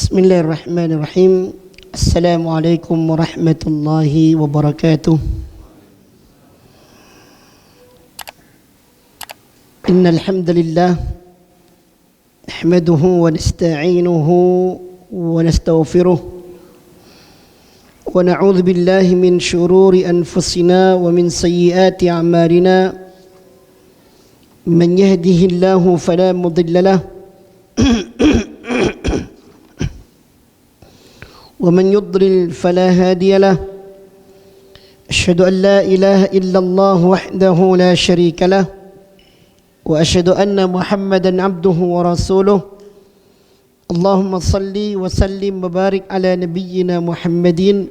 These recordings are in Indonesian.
Bismillahirrahmanirrahim. Assalamualaikum warahmatullahi wabarakatuh. Innal hamdalillah nahmaduhu wa nasta'inuhu wa nastaghfiruh wa na'udzu billahi min shururi anfusina wa min sayyiati a'malina. Man yahdihillahu fala mudilla lahu ومن يضلل فلا هادي له. أشهد أن لا إله إلا الله وحده لا شريك له وأشهد أن محمدا عبده ورسوله. اللهم صل وسلم وبارك على نبينا محمد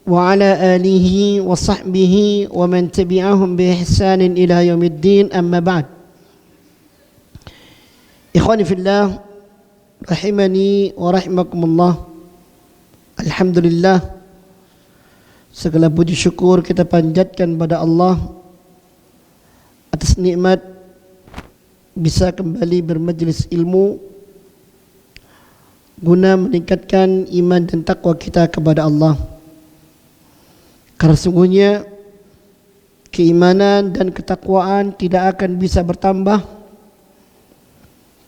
وعلى آله وصحبه ومن تبعهم بإحسان إلى يوم الدين. أما بعد. إخواني في الله rahimani wa rahimakumullah. Alhamdulillah, segala puji syukur kita panjatkan pada Allah atas nikmat bisa kembali bermajlis ilmu guna meningkatkan iman dan takwa kita kepada Allah. Karena sungguhnya keimanan dan ketakwaan tidak akan bisa bertambah,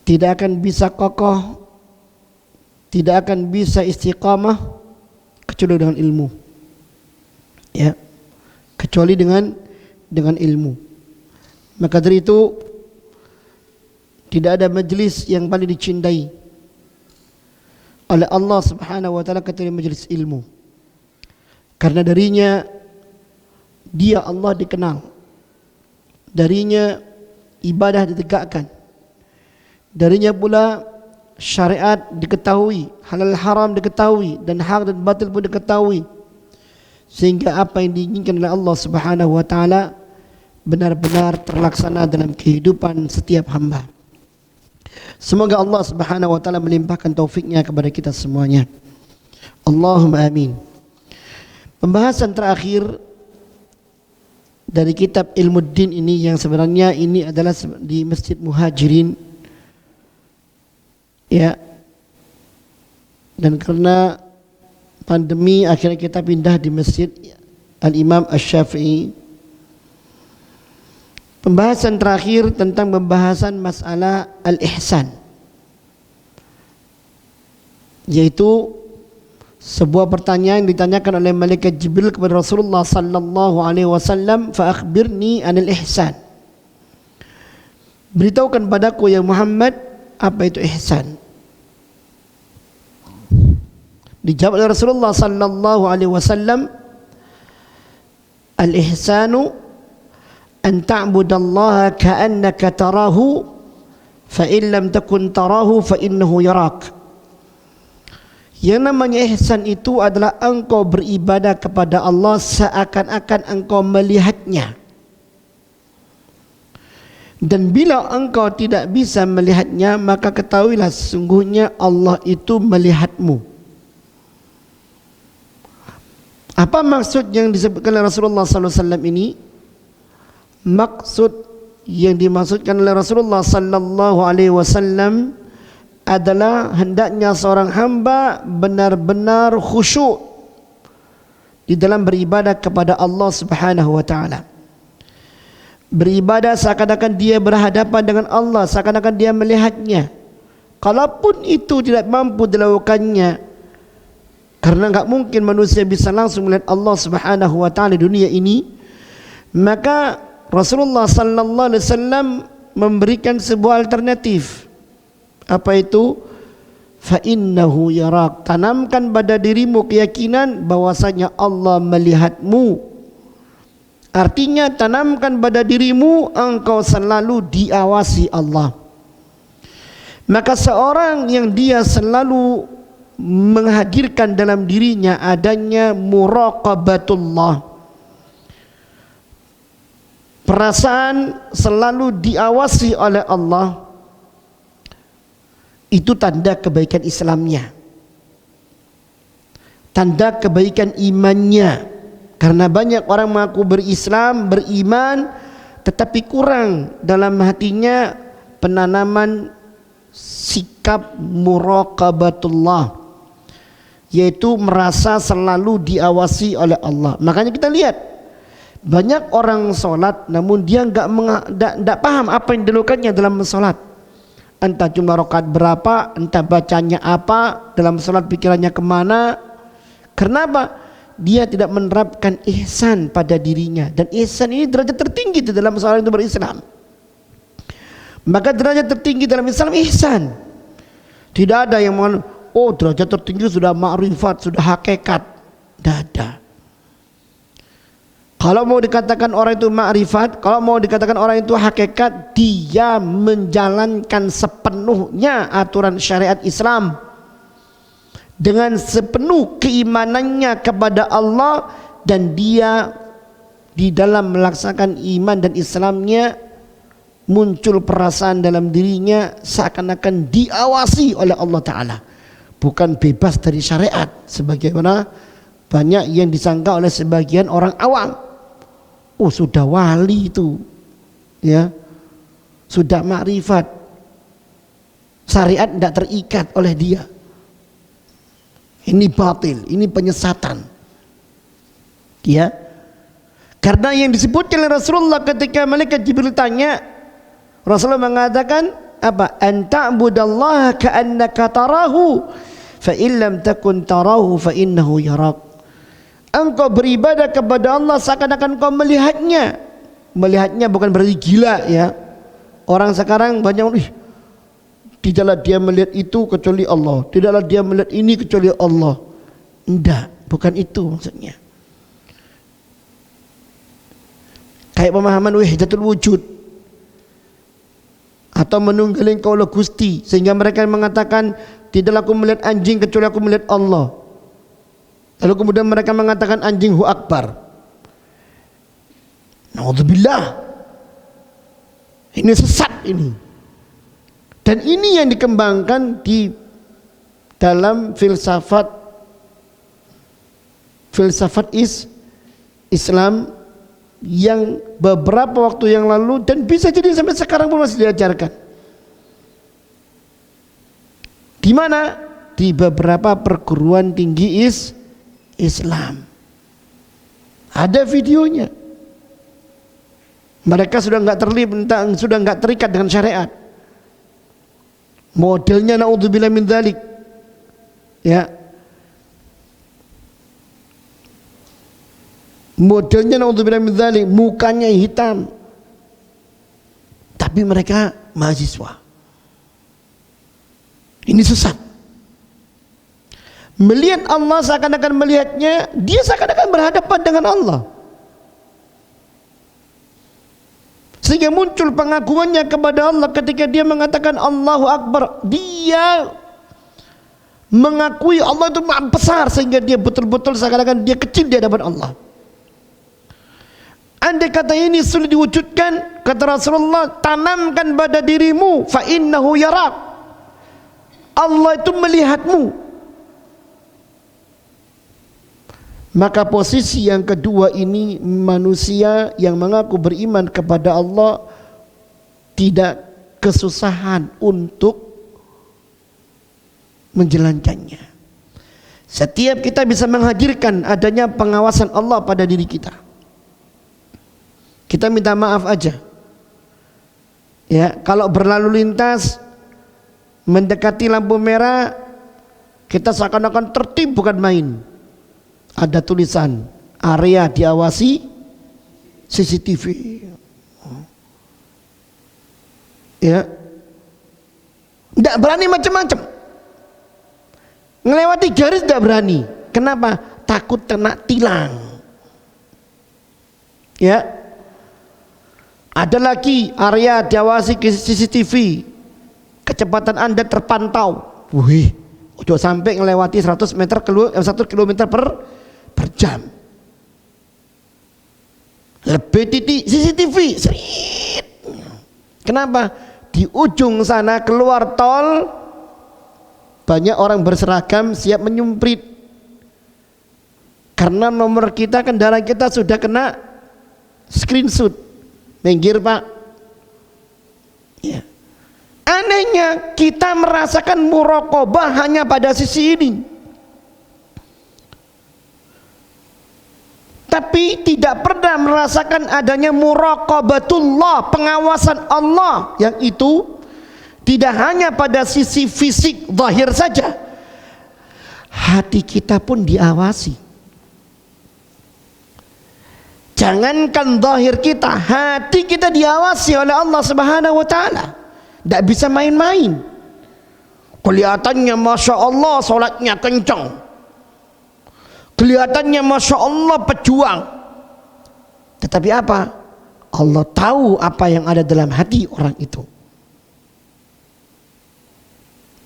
tidak akan bisa kokoh, tidak akan bisa istiqamah kecuali dengan ilmu. Ya, kecuali dengan ilmu. Maka dari itu tidak ada majlis yang paling dicintai oleh Allah Subhanahu wa taala kecuali majlis ilmu. Karena darinya Dia Allah dikenal. Darinya ibadah ditegakkan. Darinya pula syariat diketahui, halal haram diketahui, dan hak dan batil pun diketahui, sehingga apa yang diinginkan oleh Allah Subhanahu wa taala benar-benar terlaksana dalam kehidupan setiap hamba. Semoga Allah Subhanahu wa taala melimpahkan taufiknya kepada kita semuanya. Allahumma amin. Pembahasan terakhir dari kitab Ilmuddin ini, yang sebenarnya ini adalah di Masjid Muhajirin, ya, dan karena pandemi akhirnya kita pindah di Masjid Al-Imam Asy-Syafi'i. Pembahasan terakhir tentang pembahasan masalah al-ihsan, yaitu sebuah pertanyaan yang ditanyakan oleh malaikat Jibril kepada Rasulullah sallallahu alaihi wasallam, fa akhbirni anil ihsan. Beritahukan padaku ya Muhammad, apa itu ihsan? Dijawab oleh Rasulullah sallallahu alaihi wasallam, al-ihsanu an ta'budallaha ka'annaka tarahu fa in lam takun tarahu fa innahu yarak. Yang namanya ihsan itu adalah engkau beribadah kepada Allah seakan-akan engkau melihatnya. Dan bila engkau tidak bisa melihatnya, maka ketahuilah sesungguhnya Allah itu melihatmu. Apa maksud yang disebutkan oleh Rasulullah SAW ini? Maksud yang dimaksudkan oleh Rasulullah SAW adalah hendaknya seorang hamba benar-benar khusyuk di dalam beribadah kepada Allah Subhanahu wa taala. Beribadah seakan-akan dia berhadapan dengan Allah, seakan-akan dia melihatnya. Kalaupun itu tidak mampu dilakukannya, karena enggak mungkin manusia bisa langsung melihat Allah Subhanahu wa taala di dunia ini, maka Rasulullah sallallahu alaihi wasallam memberikan sebuah alternatif. Apa itu? Fa innahu yarak. Tanamkan pada dirimu keyakinan bahwasanya Allah melihatmu. Artinya tanamkan pada dirimu engkau selalu diawasi Allah. Maka seorang yang dia selalu menghadirkan dalam dirinya adanya muraqabatullah, perasaan selalu diawasi oleh Allah, itu tanda kebaikan Islamnya, tanda kebaikan imannya. Karena banyak orang mengaku berislam, beriman, tetapi kurang dalam hatinya penanaman sikap muraqabatullah, yaitu merasa selalu diawasi oleh Allah. Makanya kita lihat banyak orang sholat namun dia nggak paham apa yang dilakukannya dalam sholat. Entah jumlah rakaat berapa, entah bacanya apa, dalam sholat pikirannya kemana. Kenapa? Dia tidak menerapkan ihsan pada dirinya, dan ihsan ini derajat tertinggi di dalam seorang itu berislam. Maka derajat tertinggi dalam Islam ihsan. Tidak ada yang mengatakan, oh derajat tertinggi sudah ma'rifat, sudah hakikat. Tidak ada. Kalau mau dikatakan orang itu ma'rifat, kalau mau dikatakan orang itu hakikat, dia menjalankan sepenuhnya aturan syariat Islam dengan sepenuh keimanannya kepada Allah, dan dia di dalam melaksanakan iman dan Islamnya muncul perasaan dalam dirinya seakan-akan diawasi oleh Allah Ta'ala, bukan bebas dari syariat sebagaimana banyak yang disangka oleh sebagian orang awam. Oh sudah wali itu, ya sudah makrifat, syariat tidak terikat oleh dia. Ini batil, ini penyesatan, ya. Karena yang disebutkan oleh Rasulullah ketika malaikat Jibril tanya, Rasulullah mengatakan apa? An ta'budallaha ka'annaka tarahu fa in lam takun tarahu fa innahu yarak. Engkau beribadah kepada Allah seakan-akan kau melihatnya. Melihatnya bukan berarti gila, ya. Orang sekarang banyak, tidaklah dia melihat itu kecuali Allah, tidaklah dia melihat ini kecuali Allah. Enggak, bukan itu maksudnya. Kayak pemahaman wahdatul wujud atau menunggalin kaulah Gusti, sehingga mereka mengatakan tidaklah aku melihat anjing kecuali aku melihat Allah. Lalu kemudian mereka mengatakan anjing hu akbar. Naudzubillah. Ini sesat ini. Dan ini yang dikembangkan di dalam filsafat Islam yang beberapa waktu yang lalu dan bisa jadi sampai sekarang pun masih diajarkan. Di mana? Di beberapa perguruan tinggi Islam. Ada videonya. Mereka sudah nggak terikat dengan syariat. Modelnya naudzubillah min dzalik. Ya. Modelnya naudzubillah min dzalik, mukanya hitam. Tapi mereka mahasiswa. Ini sesat. Melihat Allah seakan-akan melihatnya, dia seakan-akan berhadapan dengan Allah. Sehingga muncul pengakuannya kepada Allah ketika dia mengatakan Allahu Akbar. Dia mengakui Allah itu maha besar sehingga dia betul-betul seakan-akan dia kecil di hadapan Allah. Andai kata ini sulit diwujudkan, kata Rasulullah, tanamkan pada dirimu, fa innahu yarak. Allah itu melihatmu. Maka posisi yang kedua ini, manusia yang mengaku beriman kepada Allah tidak kesusahan untuk menjalankannya. Setiap kita bisa menghadirkan adanya pengawasan Allah pada diri kita. Kita minta maaf aja. Ya, kalau berlalu lintas mendekati lampu merah, kita seakan-akan tertib bukan main. Ada tulisan area diawasi CCTV. Ya. Tidak berani macam-macam. Ngelewati garis tidak berani. Kenapa? Takut kena tilang. Ya. Ada lagi area diawasi CCTV. Kecepatan Anda terpantau. Wih, udah sampai ngelewati 100 meter 1 kilometer per jam. Lebih titik CCTV. Serit. Kenapa? Di ujung sana keluar tol banyak orang berseragam siap menyumprit. Karena nomor kita, kendaraan kita sudah kena screenshot. Minggir Pak. Ya. Anehnya kita merasakan muraqabah hanya pada sisi ini, tapi tidak pernah merasakan adanya muraqabatullah, pengawasan Allah, yang itu tidak hanya pada sisi fisik zahir saja, hati kita pun diawasi. Jangankan zahir kita, hati kita diawasi oleh Allah Subhanahu wa taala. Tidak bisa main-main. Kelihatannya Masya Allah solatnya kencang, kelihatannya Masya Allah pejuang, tetapi apa? Allah tahu apa yang ada dalam hati orang itu.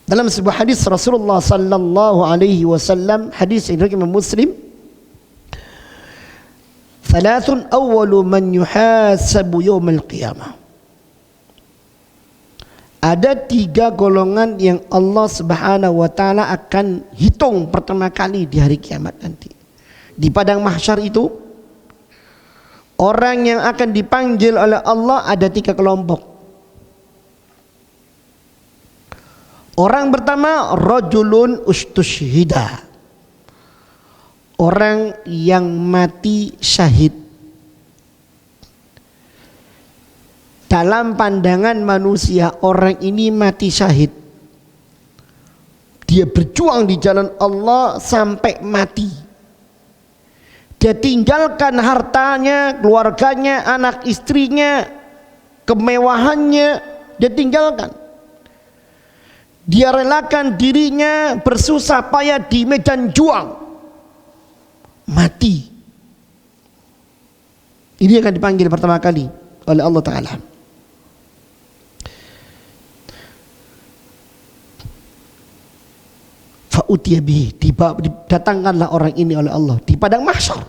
Dalam sebuah hadis Rasulullah sallallahu alaihi wasallam, hadis riwayat Imam Muslim, "Thalathun awwalu man yuhasabu yaumil qiyamah." Ada 3 golongan yang Allah Subhanahu wa taala akan hitung pertama kali di hari kiamat nanti. Di padang mahsyar itu, orang yang akan dipanggil oleh Allah ada 3 kelompok. Orang pertama, rajulun ustushhida, orang yang mati syahid. Dalam pandangan manusia, orang ini mati syahid. Dia berjuang di jalan Allah sampai mati. Dia tinggalkan hartanya, keluarganya, anak istrinya, kemewahannya, dia tinggalkan. Dia relakan dirinya bersusah payah di medan juang, mati. Ini akan dipanggil pertama kali oleh Allah Ta'ala. Fa'utiya bihi, didatangkanlah orang ini oleh Allah di padang mahsyar.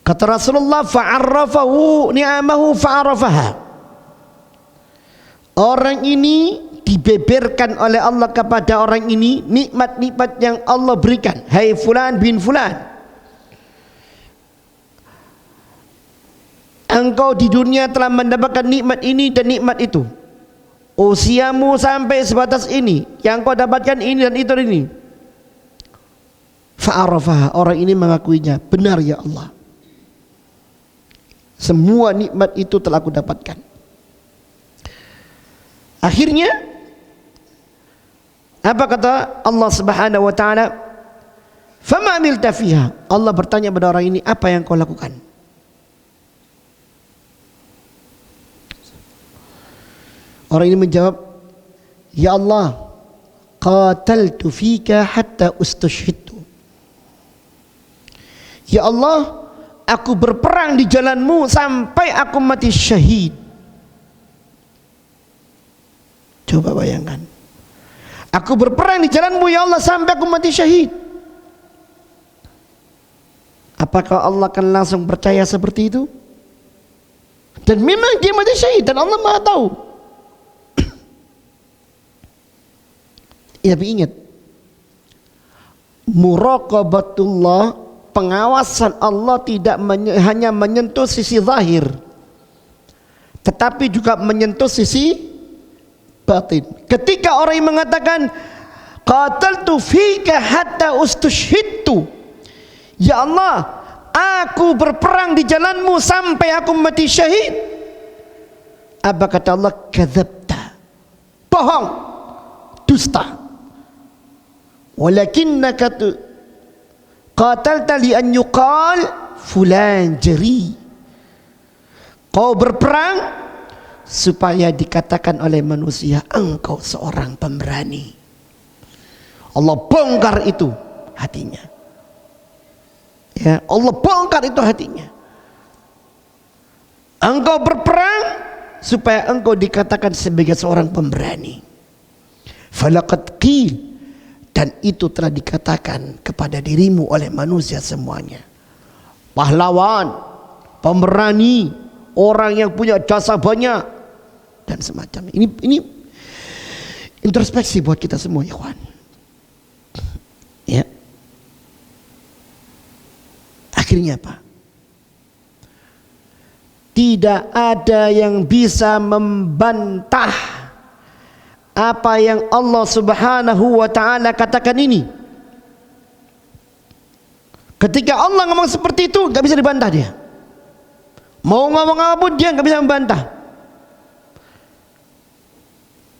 Kata Rasulullah, fa'arrafahu ni'amahu fa'arrafaha. Orang ini dibeberkan oleh Allah kepada orang ini nikmat-nikmat yang Allah berikan. Hai fulan bin fulan, engkau di dunia telah mendapatkan nikmat ini dan nikmat itu. Usiamu sampai sebatas ini, yang kau dapatkan ini dan itu dan ini. Fa'arafaha, orang ini mengakuinya, benar ya Allah, semua nikmat itu telah aku dapatkan. Akhirnya apa kata Allah Subhanahu wa taala? Fama amilta fiha. Allah bertanya pada orang ini, apa yang kau lakukan? Orang ini menjawab, ya Allah, qataltu fika hatta ustushhidtu. Ya Allah, aku berperang di jalanmu sampai aku mati syahid. Coba bayangkan, aku berperang di jalanmu ya Allah sampai aku mati syahid. Apakah Allah akan langsung percaya seperti itu? Dan memang dia mati syahid dan Allah Maha tahu. Ya, tapi ingat, muraqabatullah, pengawasan Allah tidak hanya menyentuh sisi zahir, tetapi juga menyentuh sisi batin. Ketika orang yang mengatakan qataltu fika hatta ustushhidtu, ya Allah, aku berperang di jalanmu sampai aku mati syahid. Apa kata Allah? Kadzabta, bohong, dusta. Walakinnaka qatalta li an yuqal fulan jari. Kau berperang supaya dikatakan oleh manusia engkau seorang pemberani. Allah bongkar itu hatinya. Ya, Allah bongkar itu hatinya. Engkau berperang supaya engkau dikatakan sebagai seorang pemberani. Falaqad qil, dan itu telah dikatakan kepada dirimu oleh manusia semuanya. Pahlawan, pemberani, orang yang punya jasa banyak, dan semacamnya. Ini introspeksi buat kita semua, ikhwan. Ya. Akhirnya apa? tidak ada yang bisa membantah apa yang Allah Subhanahu wa taala katakan ini. Ketika Allah ngomong seperti itu, gak bisa dibantah dia. Mau ngomong apapun dia gak bisa membantah.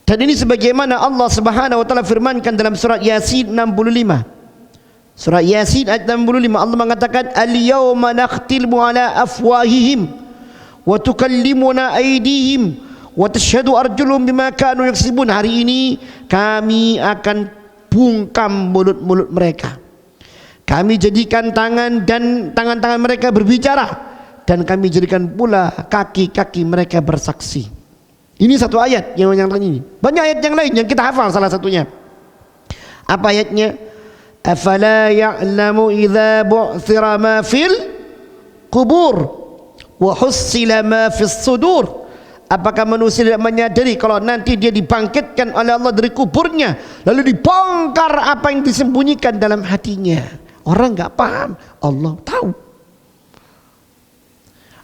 Dan ini sebagaimana Allah Subhanahu wa taala firmankan dalam surat Yasin 65. Surat Yasin ayat 65, Allah mengatakan, "Al-yawma nakhtimu ala afwahihim wa tukallimuna aydihim wa tashhadu arjuluhum bima kanu yaksibun." Hari ini kami akan bungkam mulut-mulut mereka. Kami jadikan tangan dan tangan-tangan mereka berbicara, dan kami jadikan pula kaki-kaki mereka bersaksi. Ini satu ayat yang ini. Banyak ayat yang lain yang kita hafal, salah satunya. Apa ayatnya? Afala ya'lamu idza bu'thira ma fil qubur wa hussila ma fis sudur. Apakah manusia tidak menyadari kalau nanti dia dibangkitkan oleh Allah dari kuburnya, lalu dibongkar apa yang disembunyikan dalam hatinya? Orang enggak paham, Allah tahu.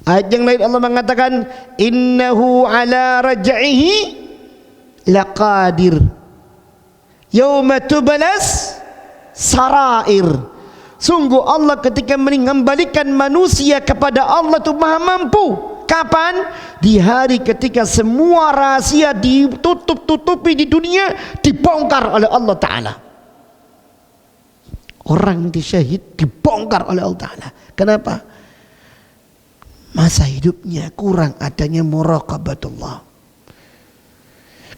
Ayat yang lain Allah mengatakan, innahu ala raj'ihi laqadir yauma tubalas sarair. Sungguh Allah ketika mengembalikan manusia kepada Allah itu maha mampu. Kapan? Di hari ketika semua rahasia ditutup-tutupi di dunia dibongkar oleh Allah Ta'ala. Orang yang syahid dibongkar oleh Allah Ta'ala. Kenapa? Masa hidupnya kurang adanya muraqabatullah.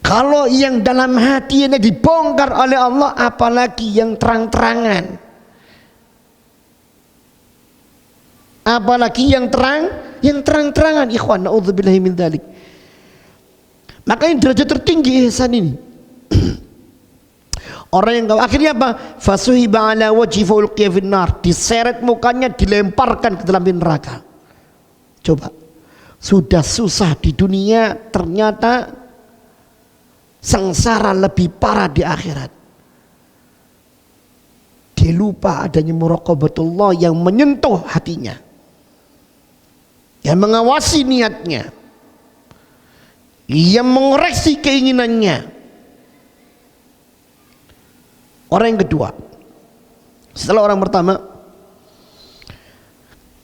Kalau yang dalam hatinya dibongkar oleh Allah, apalagi yang terang-terangan. Apalagi yang terang-terangan. Ikhwan, na'udzubillahi min dzalik. Makanya derajat tertinggi ihsan ini. Orang yang akhirnya apa? Fasuhiba ala wajhi faulqiya finnar, diseret mukanya, dilemparkan ke dalam neraka. Coba, sudah susah di dunia, ternyata sengsara lebih parah di akhirat. Dia lupa adanya muraqabatullah yang menyentuh hatinya, yang mengawasi niatnya, yang mengoreksi keinginannya. Orang yang kedua, setelah orang pertama,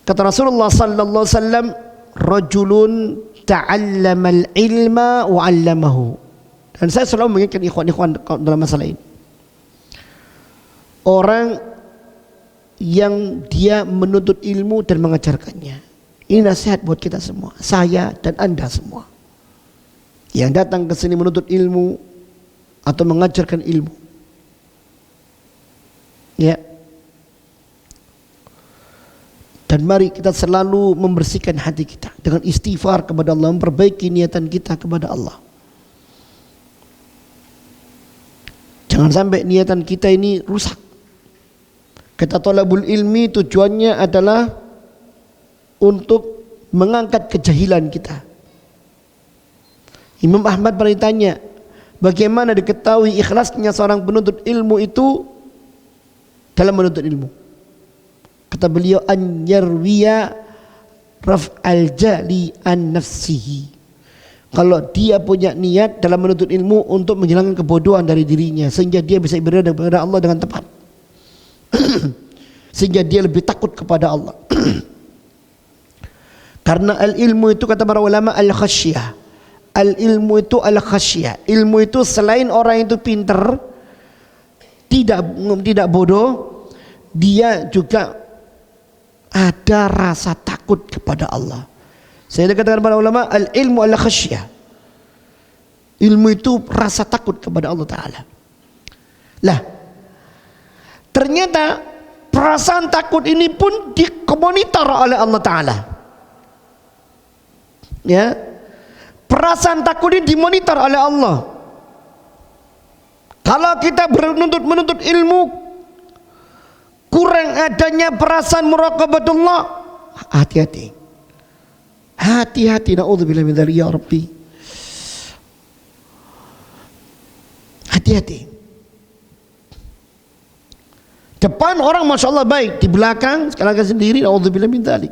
kata Rasulullah sallallahu alaihi wasallam, rajulun ta'allamal ilma wa 'allamahu. Dan saya selalu mengingatkan ikhwan-ikhwan dalam masalah ini. Orang yang dia menuntut ilmu dan mengajarkannya. Ini nasihat buat kita semua, saya dan Anda semua yang datang ke sini menuntut ilmu atau mengajarkan ilmu. Ya. Dan mari kita selalu membersihkan hati kita dengan istighfar kepada Allah, memperbaiki niatan kita kepada Allah. Jangan sampai niatan kita ini rusak. Kata thalabul ilmi tujuannya adalah untuk mengangkat kejahilan kita. Imam Ahmad pernah ditanya, bagaimana diketahui ikhlasnya seorang penuntut ilmu itu dalam menuntut ilmu? Kata beliau, an yarwiya raf'al jali an nafsihi. Kalau dia punya niat dalam menuntut ilmu untuk menghilangkan kebodohan dari dirinya, sehingga dia bisa beribadah kepada Allah dengan tepat. Sehingga dia lebih takut kepada Allah. Karena al-ilmu itu kata para ulama al-khasyah. Al-ilmu itu al-khasyah. Ilmu itu selain orang itu pintar, tidak bodoh, dia juga ada rasa takut kepada Allah. Saya katakan para ulama, al-ilmu al-khasyah. Ilmu itu rasa takut kepada Allah Ta'ala. Lah, ternyata perasaan takut ini pun dikomonitor oleh Allah Ta'ala. Ya, perasaan takut ini dimonitor oleh Allah. Kalau kita menuntut ilmu, kurang adanya perasaan muraqabatullah, hati-hati. Hati-hati, na'udzubillah min dzalik ya Rabbi. Hati-hati. Depan orang Masya Allah baik, di belakang sekali lagi sendiri, na'udzubillah min dzalik.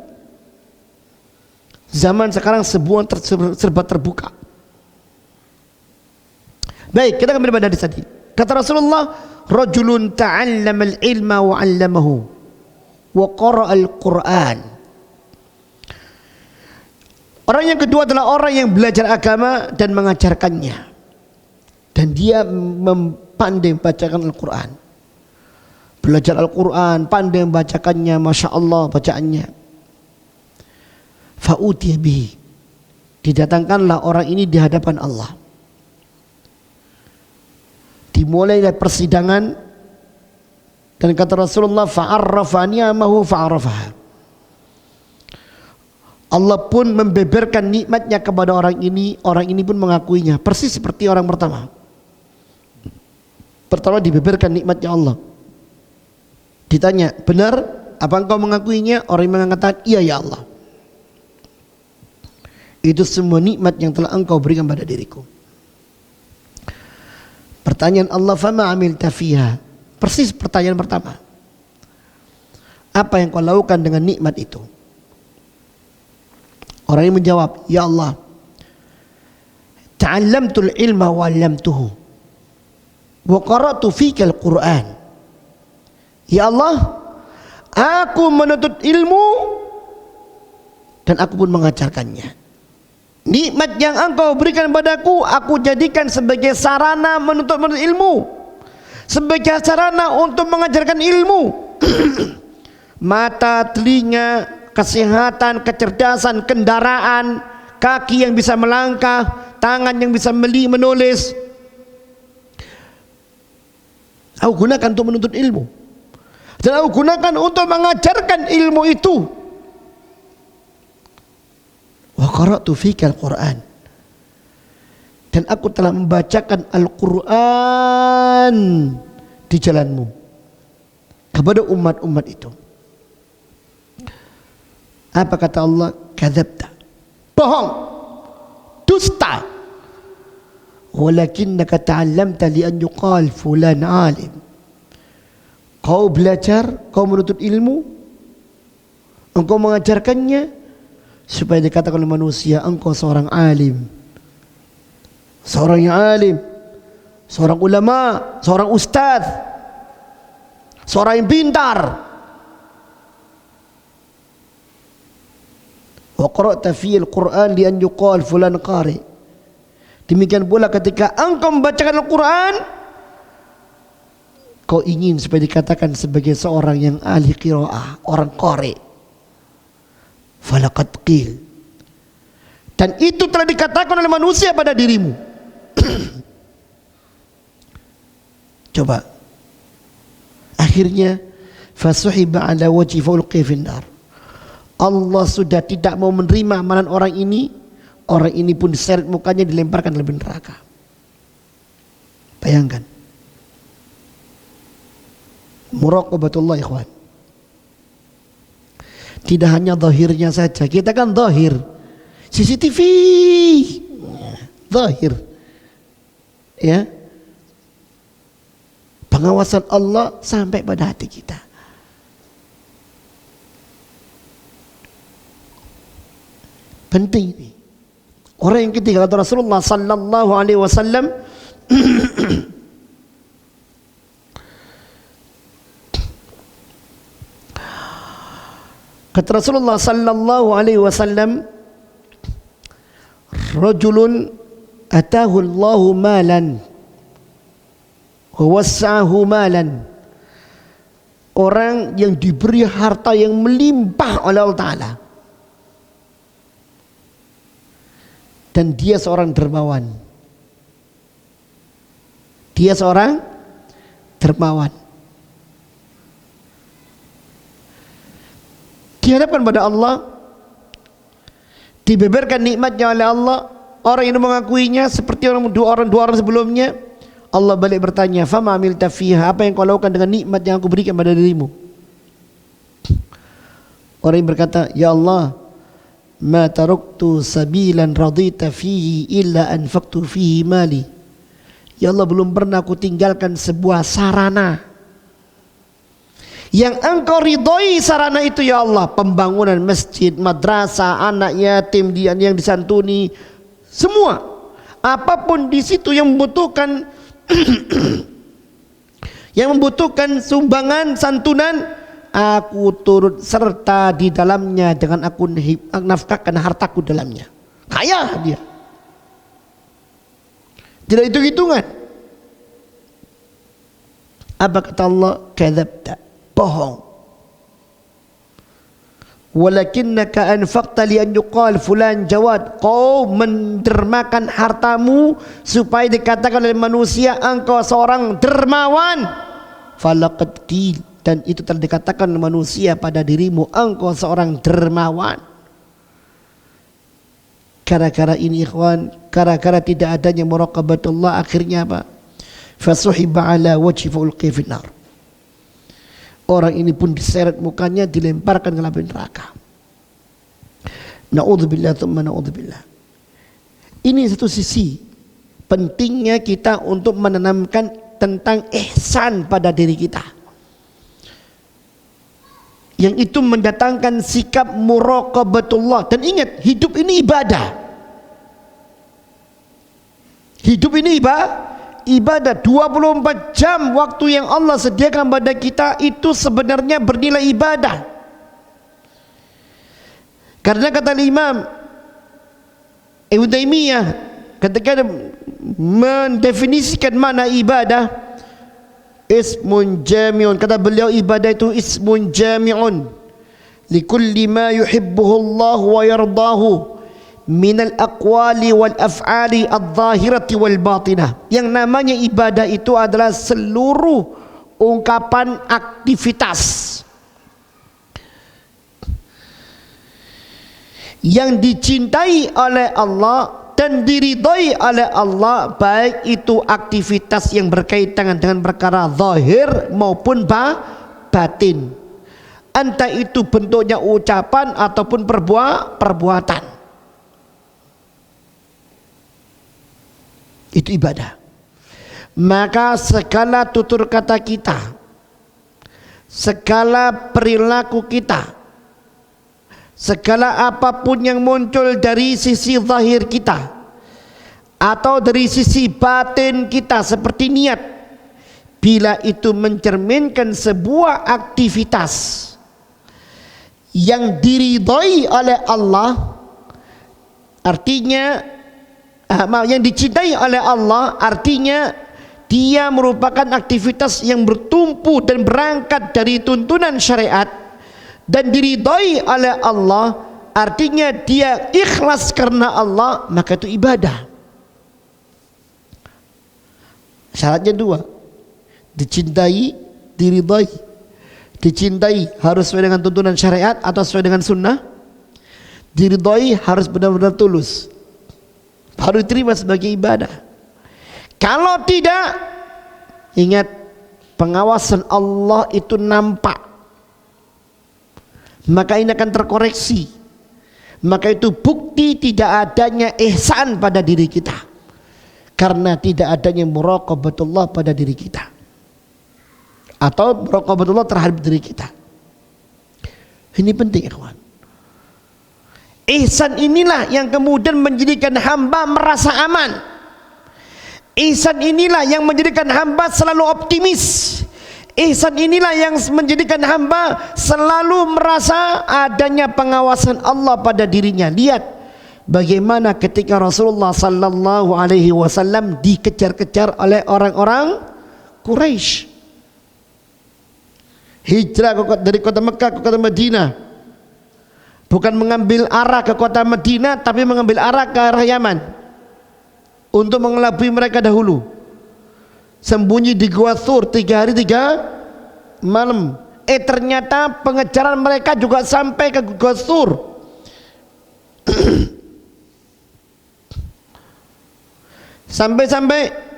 Zaman sekarang serba terbuka. Baik, kita kembali pada hadis tadi. Kata Rasulullah, rajulun ta'allama al-ilma wa 'allamahu wa qara'a al-Qur'an. Orang yang kedua adalah orang yang belajar agama dan mengajarkannya. Dan dia pandai membacakan Al-Quran. Belajar Al-Quran, pandai membacakannya, Masya Allah bacaannya. Fa'utiya bihi. Didatangkanlah orang ini di hadapan Allah. Dimulai dari persidangan. Dan kata Rasulullah, fa'arrafa ni'amahu fa'arrafaha. Allah pun membeberkan nikmatnya kepada orang ini pun mengakuinya. Persis seperti orang pertama. Pertama dibeberkan nikmatnya Allah. Ditanya, benar apa engkau mengakuinya? Orang yang mengatakan, iya ya Allah. Itu semua nikmat yang telah engkau berikan pada diriku. Pertanyaan Allah, fama amilta fiha. Persis pertanyaan pertama. Apa yang kau lakukan dengan nikmat itu? Orang yang menjawab, ya Allah, ta'allamtul ilma wa 'allamtuhu wa qara'tu fika al-Qur'an. Ya Allah, aku menuntut ilmu dan aku pun mengajarkannya. Nikmat yang engkau berikan padaku, aku jadikan sebagai sarana menuntut ilmu, sebagai sarana untuk mengajarkan ilmu. Mata, telinga, kesehatan, kecerdasan, kendaraan, kaki yang bisa melangkah, tangan yang bisa menulis. Aku gunakan untuk menuntut ilmu. Dan aku gunakan untuk mengajarkan ilmu itu. Wa qara'tu fika al-Qur'an. Dan aku telah membacakan Al-Quran di jalanmu kepada umat-umat itu. Apa kata Allah? Kadzabta. Bohong. Dusta. Walakinnaka ta'allamta li an yuqal fulan alim. Kau belajar, kau menuntut ilmu, engkau mengajarkannya supaya dikatakan oleh manusia engkau seorang alim. Seorang yang alim, seorang ulama, seorang ustaz, seorang yang pintar. Wa qara'ta fi al-Qur'an li an yuqal fulan qari. Demikian pula ketika engkau membacakan Al-Quran, kau ingin supaya dikatakan sebagai seorang yang ahli qiraah, orang qari. Falaqad qil. Dan itu telah dikatakan oleh manusia pada dirimu. Coba. Akhirnya fasuhiba ala wajhi faulqiya finnar. Allah sudah tidak mau menerima amalan orang ini. Orang ini pun diseret mukanya, dilemparkan ke neraka. Bayangkan. Muraqabatullah ikhwan. Tidak hanya zahirnya saja. Kita kan zahir. CCTV. Zahir. Ya. Pengawasan Allah sampai pada hati kita. Penting ini. Orang yang ketiga kata Rasulullah sallallahu alaihi wasallam, kata Rasulullah sallallahu alaihi wasallam, rajulun atahu Allahu malan wa wassa'ahu malan. Orang yang diberi harta yang melimpah oleh Allah Ta'ala, dan dia seorang dermawan. Dia seorang dermawan. Dihadapkan pada Allah, dibeberkan nikmatnya oleh Allah. Orang yang mengakuinya seperti dua orang sebelumnya. Allah balik bertanya, fama amilta fiha, apa yang kau lakukan dengan nikmat yang aku berikan pada dirimu? Orang yang berkata, ya Allah, ma taraktu sabilan radita fihi illa anfaqtu fihi mali. Ya Allah, belum pernah aku tinggalkan sebuah sarana Yang engkau ridhoi sarana itu ya Allah, pembangunan masjid, madrasah, anak yatim yang disantuni, semua apapun di situ yang membutuhkan sumbangan santunan, aku turut serta di dalamnya dengan aku nafkahkan hartaku dalamnya. Kaya dia, tidak hitung-hitungan. Apa kata Allah? Kadzabta, bohong. Walakinnaka anfaqta li an yuqal fulan jawad, kau mendermakan hartamu supaya dikatakan oleh manusia engkau seorang dermawan. Falaqad qil, dan itu telah dikatakan oleh manusia pada dirimu engkau seorang dermawan. Gara-gara ini ikhwan, gara-gara tidak adanya muraqabatullah, akhirnya apa? Fasuhiba ala wajhi faulqiya finnar. Orang ini pun diseret mukanya, dilemparkan ke api neraka. Na'udzubillah tsumma na'udzubillah. Ini satu sisi pentingnya kita untuk menanamkan tentang ihsan pada diri kita, yang itu mendatangkan sikap muraqabatullah. Dan ingat, hidup ini ibadah. Hidup ini ibadah 24 jam waktu yang Allah sediakan pada kita itu sebenarnya bernilai ibadah. Karena kata Imam Ibnu Taimiyah ketika mendefinisikan mana ibadah, ismun jami'un, kata beliau ibadah itu ismun jami'un likulli ma yuhibbuhu Allah wa yardahu minal aqwali wal af'ali adh-dhahirati wal batinah. Yang namanya ibadah itu adalah seluruh ungkapan aktivitas yang dicintai oleh Allah dan diridhai oleh Allah, baik itu aktivitas yang berkaitan dengan perkara zahir maupun batin, entah itu bentuknya ucapan ataupun perbuatan. Itu ibadah. Maka segala tutur kata kita, segala perilaku kita, segala apapun yang muncul dari sisi zahir kita atau dari sisi batin kita seperti niat, bila itu mencerminkan sebuah aktivitas yang diridhai oleh Allah, artinya yang dicintai oleh Allah, artinya dia merupakan aktivitas yang bertumpu dan berangkat dari tuntunan syariat dan diridhai oleh Allah, artinya dia ikhlas karena Allah, maka itu ibadah. Syaratnya dua, dicintai, diridhai. Dicintai harus sesuai dengan tuntunan syariat atau sesuai dengan sunnah. Diridhai harus benar-benar tulus, baru diterima sebagai ibadah. Kalau tidak, ingat, pengawasan Allah itu nampak, maka ini akan terkoreksi. Maka itu bukti tidak adanya ihsan pada diri kita, karena tidak adanya muraqabatullah pada diri kita atau muraqabatullah terhadap diri kita. Ini penting, ikhwan. Ihsan inilah yang kemudian menjadikan hamba merasa aman. Ihsan inilah yang menjadikan hamba selalu optimis. Ihsan inilah yang menjadikan hamba selalu merasa adanya pengawasan Allah pada dirinya. Lihat bagaimana ketika Rasulullah sallallahu alaihi wasallam dikejar-kejar oleh orang-orang Quraisy. Hijrah dari kota Mekah ke kota Madinah. Bukan mengambil arah ke kota Madinah, tapi mengambil arah ke arah Yaman untuk mengelabui mereka dahulu. Sembunyi di Gua Thur 3 hari 3 malam. Ternyata pengejaran mereka juga sampai ke Gua Thur. Sampai-sampai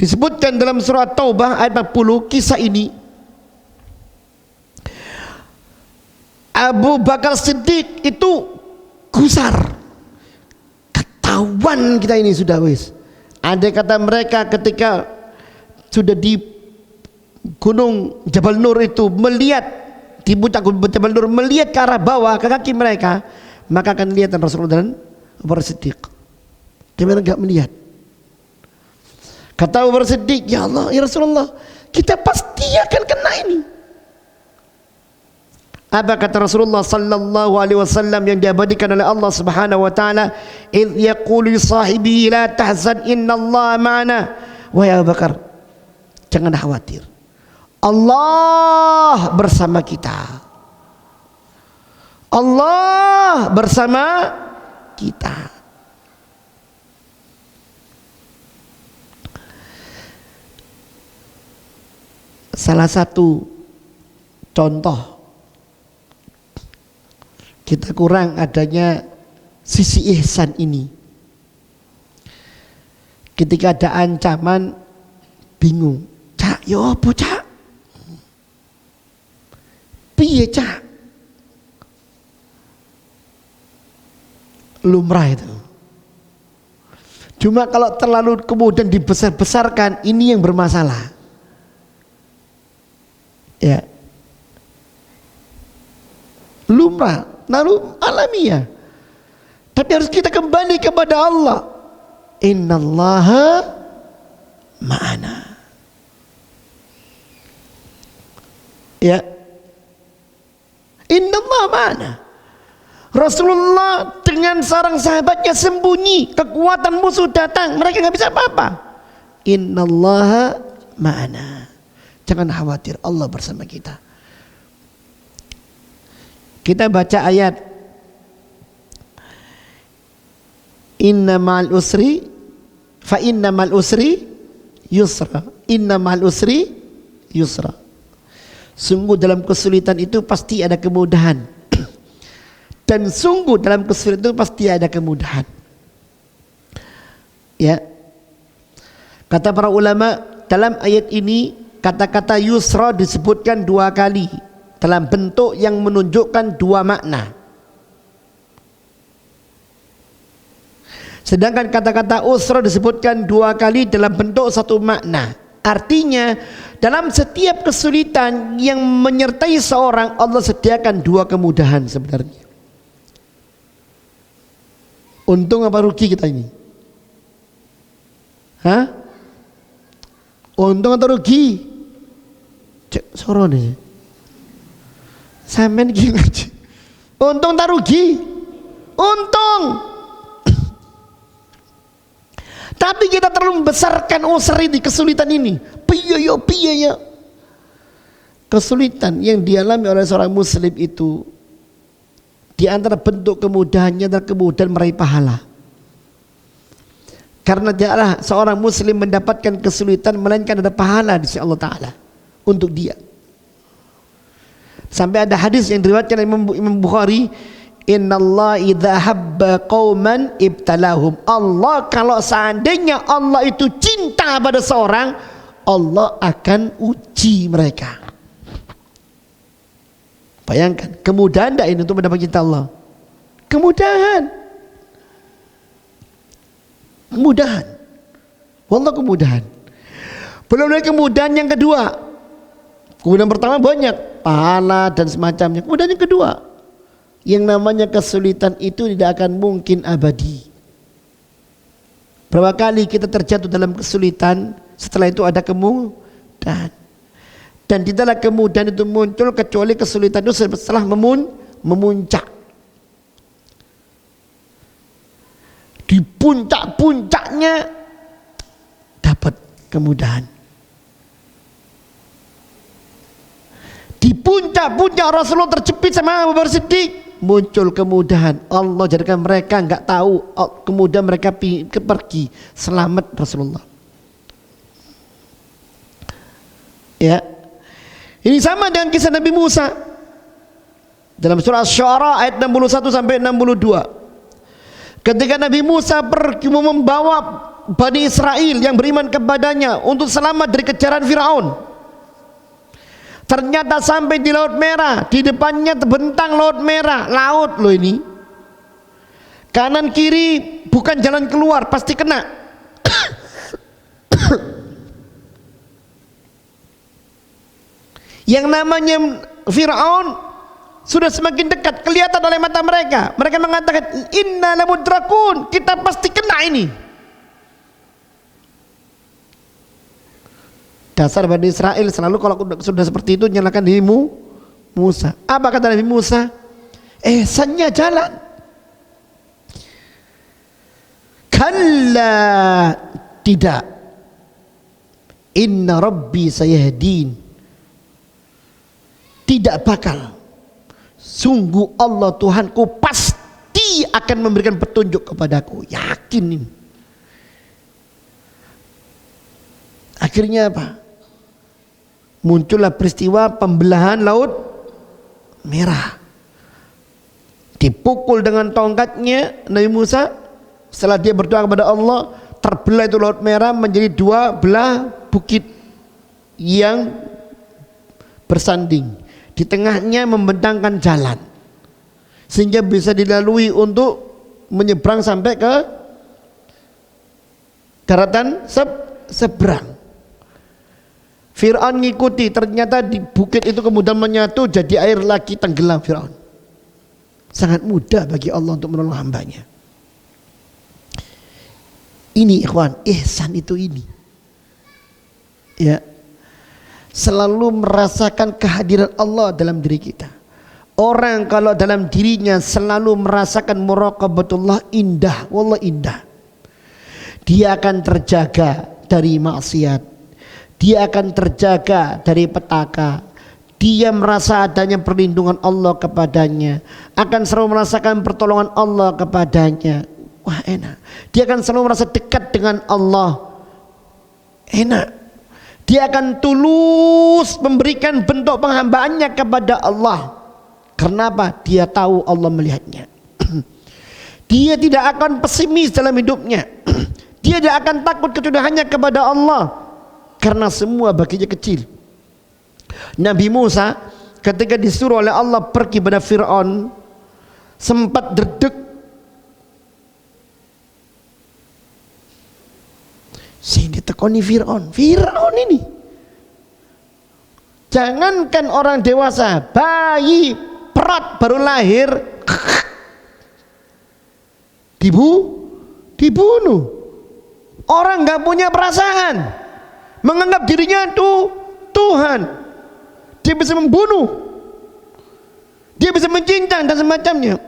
disebutkan dalam surah Taubah ayat 40 kisah ini. Abu Bakar Siddiq itu gusar, ketahuan kita ini sudah wis Andai kata mereka ketika sudah di gunung Jabal Nur itu melihat di puncak Jabal Nur, melihat ke arah bawah ke kaki mereka, maka akan lihat Rasulullah dan Abu Bakar Siddiq. Dia memang enggak melihat. Kata Abu Bakar Siddiq, ya Allah, ya Rasulullah, kita pasti akan kena ini. Apa kata Rasulullah sallallahu alaihi wasallam yang diabadikan oleh Allah Subhanahu wa taala, "Idz yaqulu sahibi la tahzan innallaha ma'ana." Wahai Abu Bakar, jangan khawatir. Allah bersama kita. Allah bersama kita. Salah satu contoh kita kurang adanya sisi ihsan ini. Ketika ada ancaman, bingung. Cak, yo apa cak? Piye cak? Lumrah itu. Cuma kalau terlalu kemudian dibesar-besarkan, ini yang bermasalah. Ya. Lumrah, lalu alamiah. Tapi harus kita kembali kepada Allah. Innallaha ma'ana. Ya. Innallaha ma'ana. Rasulullah dengan sarang sahabatnya sembunyi, kekuatan musuh datang, mereka nggak bisa apa-apa. Innallaha ma'ana. Jangan khawatir, Allah bersama kita. Kita baca ayat Inna ma'al usri fa inna ma'al usri yusra. Inna ma'al usri yusra. Sungguh dalam kesulitan itu pasti ada kemudahan. Dan sungguh dalam kesulitan itu pasti ada kemudahan. Ya. Kata para ulama, dalam ayat ini kata-kata yusra disebutkan 2 kali dalam bentuk yang menunjukkan 2 makna. Sedangkan kata-kata usra disebutkan 2 kali dalam bentuk 1 makna. Artinya dalam setiap kesulitan yang menyertai seorang, Allah sediakan 2 kemudahan sebenarnya. Untung apa rugi kita ini? Hah? Untung atau rugi? Cek sorone. Sampean iki ngaji. Untung tak rugi? Untung. Tapi kita terlalu membesarkan usri di kesulitan ini. Piye ya. Kesulitan yang dialami oleh seorang muslim itu, di antara bentuk kemudahannya adalah kemudahan meraih pahala. Karena tidaklah seorang muslim mendapatkan kesulitan melainkan ada pahala di sisi Allah Ta'ala untuk dia. Sampai ada hadis yang diriwayatkan Imam Bukhari, Innallaha idza habba qauman ibtalahum. Allah kalau seandainya Allah itu cinta pada seorang, Allah akan uji mereka. Bayangkan, kemudahan tak ini untuk mendapat cinta Allah? Kemudahan. Kemudahan. Wallah kemudahan. Belum lagi kemudahan yang kedua. Kemudahan pertama banyak, pahala dan semacamnya. Kemudahan yang kedua, yang namanya kesulitan itu tidak akan mungkin abadi. Berapa kali kita terjatuh dalam kesulitan, setelah itu ada kemudahan. Dan tidaklah kemudahan itu muncul kecuali kesulitan itu setelah memuncak. Di puncak-puncaknya dapat kemudahan. Di puncak-puncak Rasulullah terjepit sama Abu Bakar Siddiq, muncul kemudahan. Allah jadikan mereka enggak tahu, kemudian mereka pergi selamat Rasulullah. Ya. Ini sama dengan kisah Nabi Musa dalam surah Asy-Syu'ara ayat 61 sampai 62. Ketika Nabi Musa pergi membawa Bani Israel yang beriman kepadanya untuk selamat dari kejaran Firaun. Ternyata sampai di Laut Merah, di depannya terbentang Laut Merah, laut loh ini. Kanan kiri bukan jalan keluar, pasti kena. Yang namanya Fir'aun sudah semakin dekat, kelihatan oleh mata mereka. Mereka mengatakan, inna lamudrakun, kita pasti kena ini. Dasar Bani Israel selalu kalau sudah seperti itu nyalakan diri Musa. Apa kata Nabi Musa? Ihsannya jalan. Kalla, tidak. Inna Rabbi sayahdin. Tidak bakal. Sungguh Allah Tuhanku pasti akan memberikan petunjuk kepadaku. Yakin ini. Akhirnya apa? Muncullah peristiwa pembelahan Laut Merah. Dipukul dengan tongkatnya Nabi Musa. Setelah dia berdoa kepada Allah, terbelah itu Laut Merah menjadi dua belah bukit yang bersanding. Di tengahnya membentangkan jalan sehingga bisa dilalui untuk menyeberang sampai ke daratan seberang. Fir'aun ngikuti, ternyata di bukit itu kemudian menyatu jadi air lagi, tenggelam Fir'aun. Sangat mudah bagi Allah untuk menolong hambanya. Ini ikhwan, ihsan itu ini. Ya. Selalu merasakan kehadiran Allah dalam diri kita. Orang kalau dalam dirinya selalu merasakan muraqabatullah, indah, wallah indah. Dia akan terjaga dari maksiat. Dia akan terjaga dari petaka. Dia merasa adanya perlindungan Allah kepadanya. Akan selalu merasakan pertolongan Allah kepadanya. Wah, enak. Dia akan selalu merasa dekat dengan Allah. Enak. Dia akan tulus memberikan bentuk penghambaannya kepada Allah. Karena apa? Dia tahu Allah melihatnya. Dia tidak akan pesimis dalam hidupnya. Dia tidak akan takut kecuali hanya kepada Allah. Karena semua baginya kecil. Nabi Musa ketika disuruh oleh Allah pergi pada Fir'aun, sempat derdek. Sehingga tekoni Fir'aun ini. Jangankan orang dewasa, bayi perat baru lahir dibunuh. Orang nggak punya perasaan, menganggap dirinya Tuhan. Dia bisa membunuh, dia bisa mencincang dan semacamnya.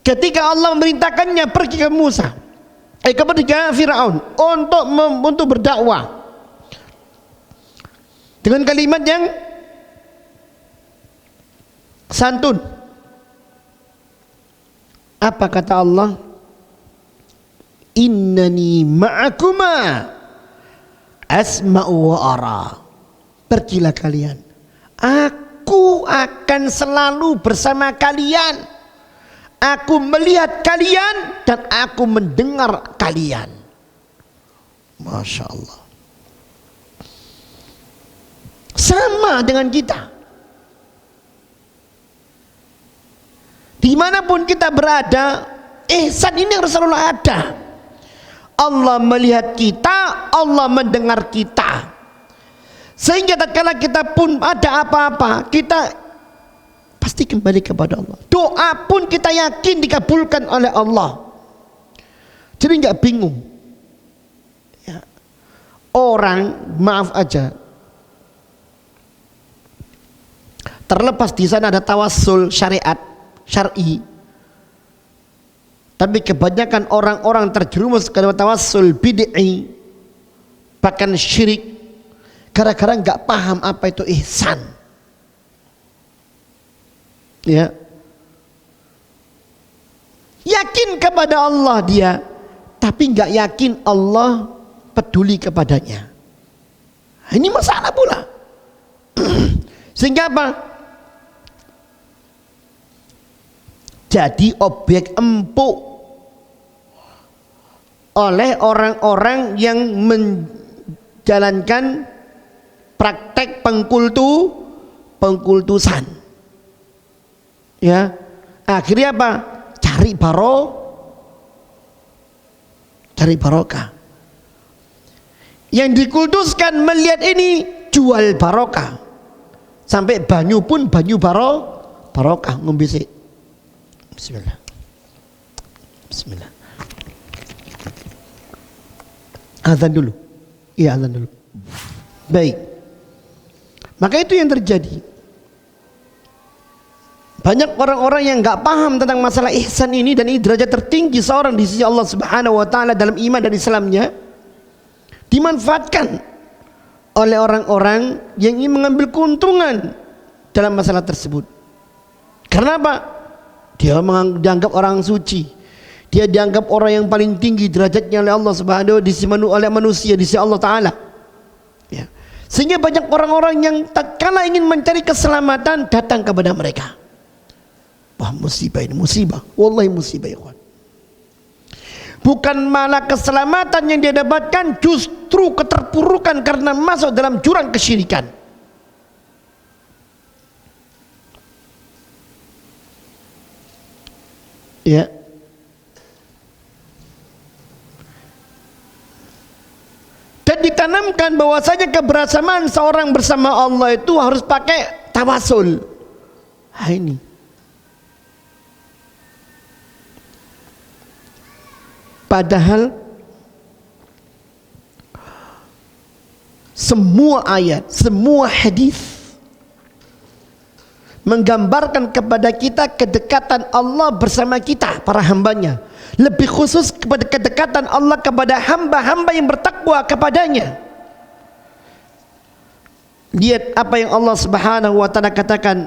Ketika Allah memerintahkannya pergi ke Musa, kepada Fir'aun untuk berdakwah dengan kalimat yang santun. Apa kata Allah? Innani ma'akuma asma'u wa ara. Pergilah kalian, aku akan selalu bersama kalian. Aku melihat kalian dan aku mendengar kalian. Masya Allah. Sama dengan kita. Dimanapun kita berada, ihsan ini harus selalu ada. Allah melihat kita, Allah mendengar kita. Sehingga tatkala kita pun ada apa-apa, kita pasti kembali kepada Allah. Doa pun kita yakin dikabulkan oleh Allah. Jadi nggak bingung. Ya. Orang maaf aja, terlepas di sana ada tawassul syar'i, tapi kebanyakan orang-orang terjerumus ke tawassul bid'i, bahkan syirik, gara-gara nggak paham apa itu ihsan. Ya, yakin kepada Allah dia, tapi nggak yakin Allah peduli kepadanya. Ini masalah pula. Sehingga apa? Jadi objek empuk oleh orang-orang yang menjalankan praktek pengkultusan. Ya, akhirnya apa? Cari cari barokah. Yang dikultuskan melihat ini jual barokah. Sampai banyu pun banyu barokah ngombe sik. Bismillah. Bismillah. Azan dulu. Iya, azan dulu. Baik. Maka itu yang terjadi. Banyak orang-orang yang enggak paham tentang masalah ihsan ini, dan ini derajat tertinggi seorang di sisi Allah Subhanahu wa taala dalam iman dan Islamnya, dimanfaatkan oleh orang-orang yang ingin mengambil keuntungan dalam masalah tersebut. Karena apa? Dia dianggap orang suci. Dia dianggap orang yang paling tinggi derajatnya oleh Allah Subhanahu wa taala, oleh manusia di sisi Allah taala. Ya. Sehingga banyak orang-orang yang tatkala ingin mencari keselamatan datang kepada mereka. Wah, musibah ini, musibah. Wallahi musibah, ya kawan. Bukan malah keselamatan yang dia dapatkan, justru keterpurukan karena masuk dalam jurang kesyirikan. Ya. Dan ditanamkan bahwasanya kebersamaan seorang bersama Allah itu harus pakai tawasul. Nah, ini. Padahal semua ayat, semua hadis menggambarkan kepada kita kedekatan Allah bersama kita, para hambanya. Lebih khusus kepada kedekatan Allah kepada hamba-hamba yang bertakwa kepadanya. Lihat apa yang Allah Subhanahu wa taala katakan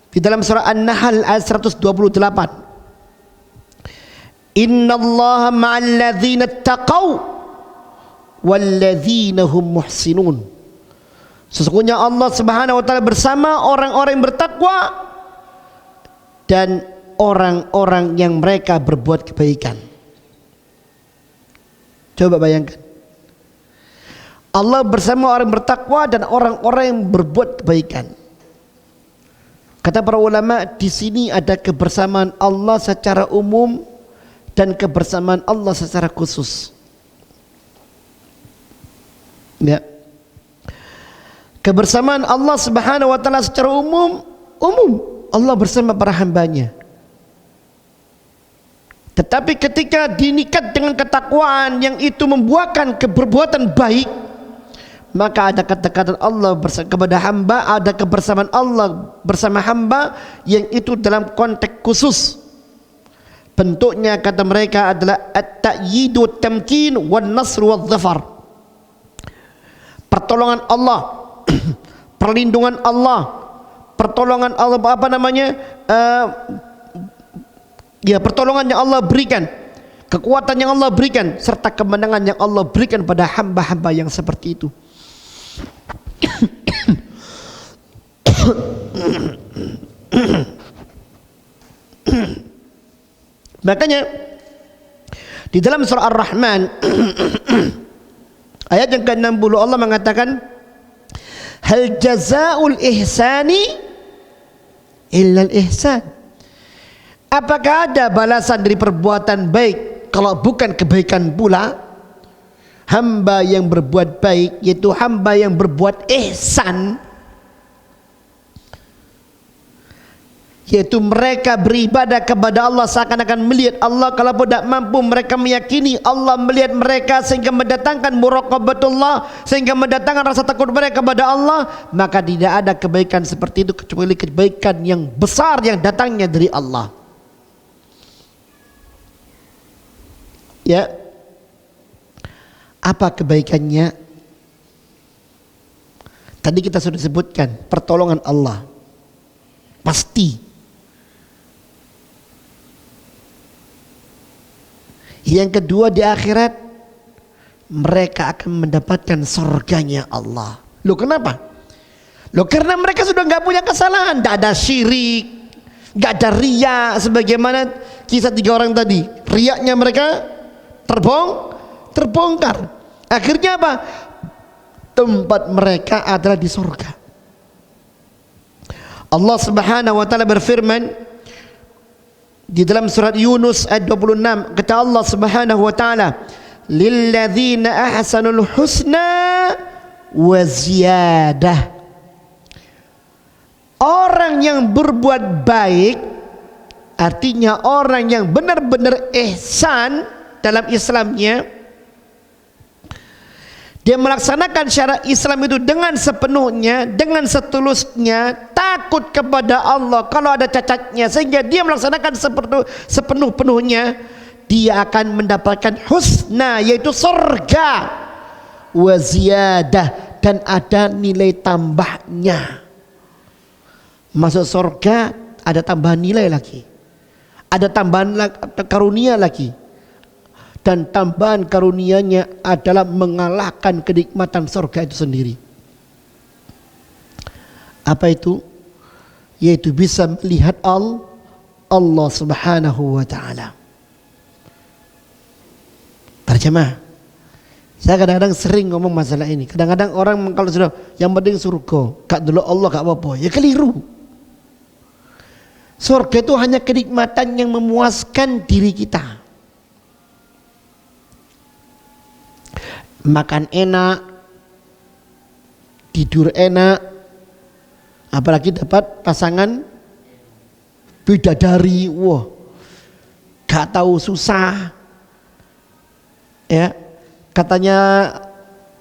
di dalam surah An-Nahl ayat 128. Innallaha ma'al ladzina taqaw wal ladzina hum muhsinun. Sesungguhnya Allah Subhanahu wa taala bersama orang-orang yang bertakwa dan orang-orang yang mereka berbuat kebaikan. Coba bayangkan. Allah bersama orang bertakwa dan orang-orang yang berbuat kebaikan. Kata para ulama, di sini ada kebersamaan Allah secara umum dan kebersamaan Allah secara khusus. Ya. Kebersamaan Allah Subhanahu wa taala secara umum Allah bersama para hambanya. Tetapi ketika dinikat dengan ketakwaan yang itu membuahkan keberbuatan baik, maka ada kedekatan Allah kepada hamba, ada kebersamaan Allah bersama hamba yang itu dalam konteks khusus. Bentuknya kata mereka adalah at-ta'yidu tamkin wan nasr wal zafar. Pertolongan Allah, perlindungan Allah, pertolongan Allah, apa namanya? Pertolongan yang Allah berikan, kekuatan yang Allah berikan, serta kemenangan yang Allah berikan pada hamba-hamba yang seperti itu. Makanya di dalam surah Ar-Rahman ayat yang ke-60 Allah mengatakan, hal jazaa'ul ihsani illa al-ihsan. Apakah ada balasan dari perbuatan baik kalau bukan kebaikan pula? Hamba yang berbuat baik, yaitu hamba yang berbuat ihsan, yaitu mereka beribadah kepada Allah seakan-akan melihat Allah. Kalau tidak mampu, mereka meyakini Allah melihat mereka sehingga mendatangkan muraqabatullah, sehingga mendatangkan rasa takut mereka kepada Allah. Maka tidak ada kebaikan seperti itu kecuali kebaikan yang besar yang datangnya dari Allah. Ya, apa kebaikannya? Tadi kita sudah sebutkan pertolongan Allah pasti. Yang kedua, di akhirat mereka akan mendapatkan surganya Allah. Loh, kenapa? Loh, karena mereka sudah nggak punya kesalahan, nggak ada syirik, nggak ada riya, sebagaimana kisah 3 orang tadi. Riyaknya mereka terbongkar. Akhirnya apa? Tempat mereka adalah di surga. Allah Subhanahu wa taala berfirman, Di dalam surat Yunus ayat 26 kata Allah Subhanahu wa taala, lilladzina ahsanul husna wa ziyadah. Orang yang berbuat baik, artinya orang yang benar-benar ihsan dalam Islamnya, dia melaksanakan syariat Islam itu dengan sepenuhnya, dengan setulusnya, takut kepada Allah kalau ada cacatnya, sehingga dia melaksanakan sepenuh-penuhnya, dia akan mendapatkan husna, yaitu surga, wa ziyadah, dan ada nilai tambahnya. Masuk surga ada tambahan nilai lagi, ada tambahan karunia lagi, dan tambahan karunianya adalah mengalahkan kenikmatan surga itu sendiri. Apa itu? Yaitu bisa melihat Allah Subhanahu wa taala. Para jemaah, saya kadang-kadang sering ngomong masalah ini. Kadang-kadang orang kalau sudah yang penting surga, gak dulu Allah gak apa-apa, ya keliru. Surga itu hanya kenikmatan yang memuaskan diri kita. Makan enak, tidur enak, apalagi dapat pasangan bidadari, wah, gak tahu susah. Ya, katanya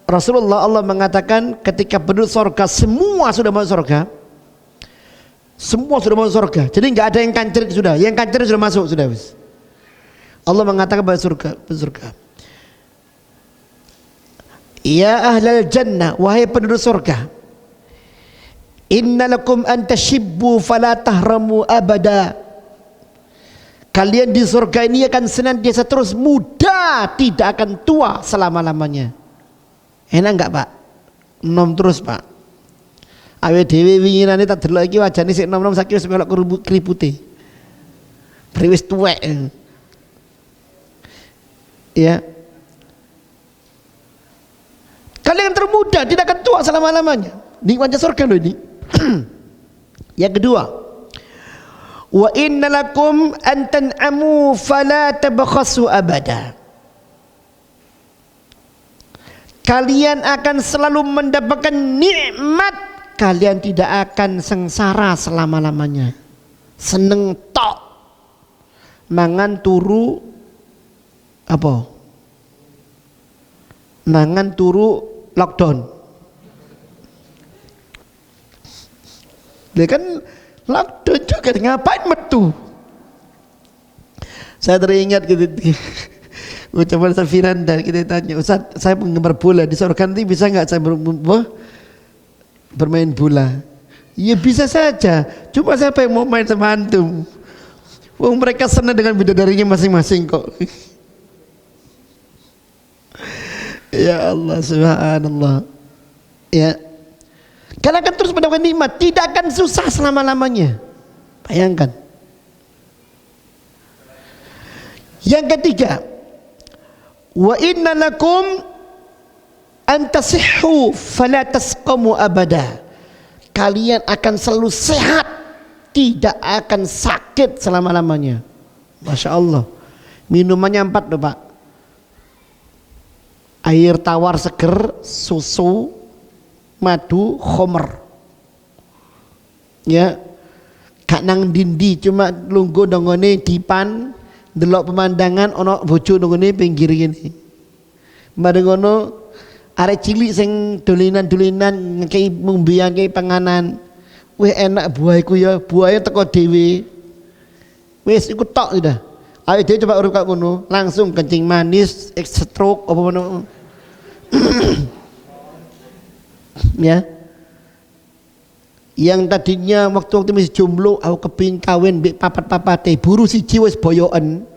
Rasulullah, Allah mengatakan ketika penduduk surga semua sudah masuk surga, semua sudah masuk surga, jadi nggak ada yang kancerit sudah, yang kancerit sudah masuk sudah. Allah mengatakan pada surga, ya ahlal jannah, wahai penduduk surga, innalakum an tashibbu fala tahramu abada. Kalian di surga ini akan senantiasa terus muda, tidak akan tua selama-lamanya. Enak enggak Pak? Nom terus Pak. Awe dhewe winginane tak delok iki wajane sik nom-nom saiki wis melok keripute. Wis tuwek. Ya. Kalian termuda, tidak akan tua selama-lamanya. Nikmatnya surga loh ini. Yang kedua, wa innalakum an tan'amu fala tabkhasu abada. Kalian akan selalu mendapatkan nikmat, kalian tidak akan sengsara selama-lamanya. Seneng tok. Mangan turu apa? Mangan turu lockdown. Dia kan lockdown juga, ngapain metu? Saya teringat gitu, ucapan Safiran dan kita tanya, Ustaz, saya penggemar bola, di surga nanti bisa nggak saya bermain bola? Ya bisa saja, cuma siapa yang mau main sama antum? Wong mereka senang dengan bidadarinya masing-masing kok. Ya Allah, subhanallah. Ya, kalian akan terus mendapatkan nikmat, tidak akan susah selama-lamanya. Bayangkan. Yang ketiga, wa inna lakum an tasihhu fala tasqamu abada. Kalian akan selalu sehat, tidak akan sakit selama-lamanya. Masya Allah. Minumannya 4 loh Pak. Air tawar seger, susu, madu, khomer. Ya, gak nang dindi, cuma lungguh nongone dipan, delok pemandangan ono bojo nongone pinggir gini. Bareng ngono arek cilik sing dolinan-dolinan ngekei mumbian kei panganan. Wih enak buahku ya, buahnya teko dhewe. Wis iku tok sudah. Ayo dhewe coba urip kak ngono, langsung kencing manis, stroke apa ngono. Ya. Yang tadinya waktu masih jomblo aku kepingin kawin mbek papat-papate, buru siji wis boyoken.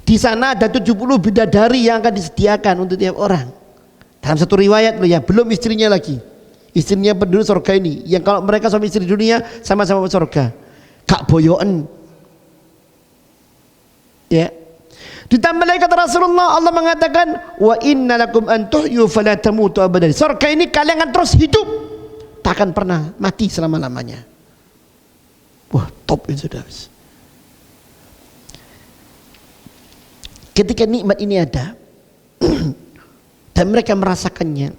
Di sana ada 70 bidadari yang akan disediakan untuk tiap orang. Dalam satu riwayat loh ya, belum istrinya lagi. Istrinya penduduk surga ini, yang kalau mereka suami istri dunia sama-sama surga. Kak boyoken. Ya. Ditambah lagi kata Rasulullah, Allah mengatakan wa innalakum an tuhyu fala tamutu abadan. Surga ini kalian akan terus hidup, tak akan pernah mati selama-lamanya. Wah, Top itu sudah. Ketika nikmat ini ada dan mereka merasakannya,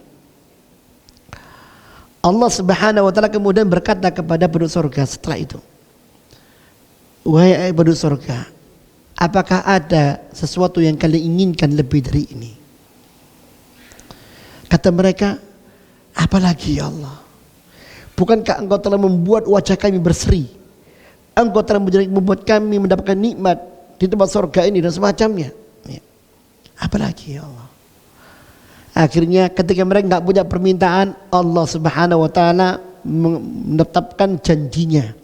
Allah Subhanahu wa taala kemudian berkata kepada penduduk surga setelah itu, wahai penduduk surga, apakah ada sesuatu yang kalian inginkan lebih dari ini? Kata mereka, apalagi ya Allah? Bukankah engkau telah membuat wajah kami berseri? Engkau telah membuat kami mendapatkan nikmat di tempat surga ini dan semacamnya. Ya. Apalagi ya Allah? Akhirnya ketika mereka nggak punya permintaan, Allah Subhanahu wa taala menetapkan janjinya.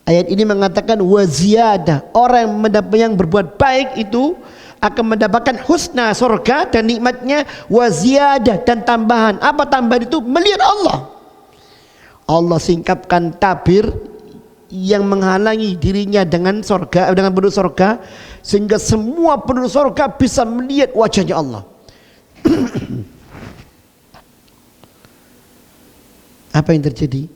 Ayat ini mengatakan waziyadah, orang yang berbuat baik itu akan mendapatkan husna surga dan nikmatnya, waziyadah dan tambahan. Apa tambahan itu? Melihat Allah. Allah singkapkan tabir yang menghalangi dirinya dengan surga, dengan penduduk surga, sehingga semua penduduk surga bisa melihat wajahnya Allah. Apa yang terjadi?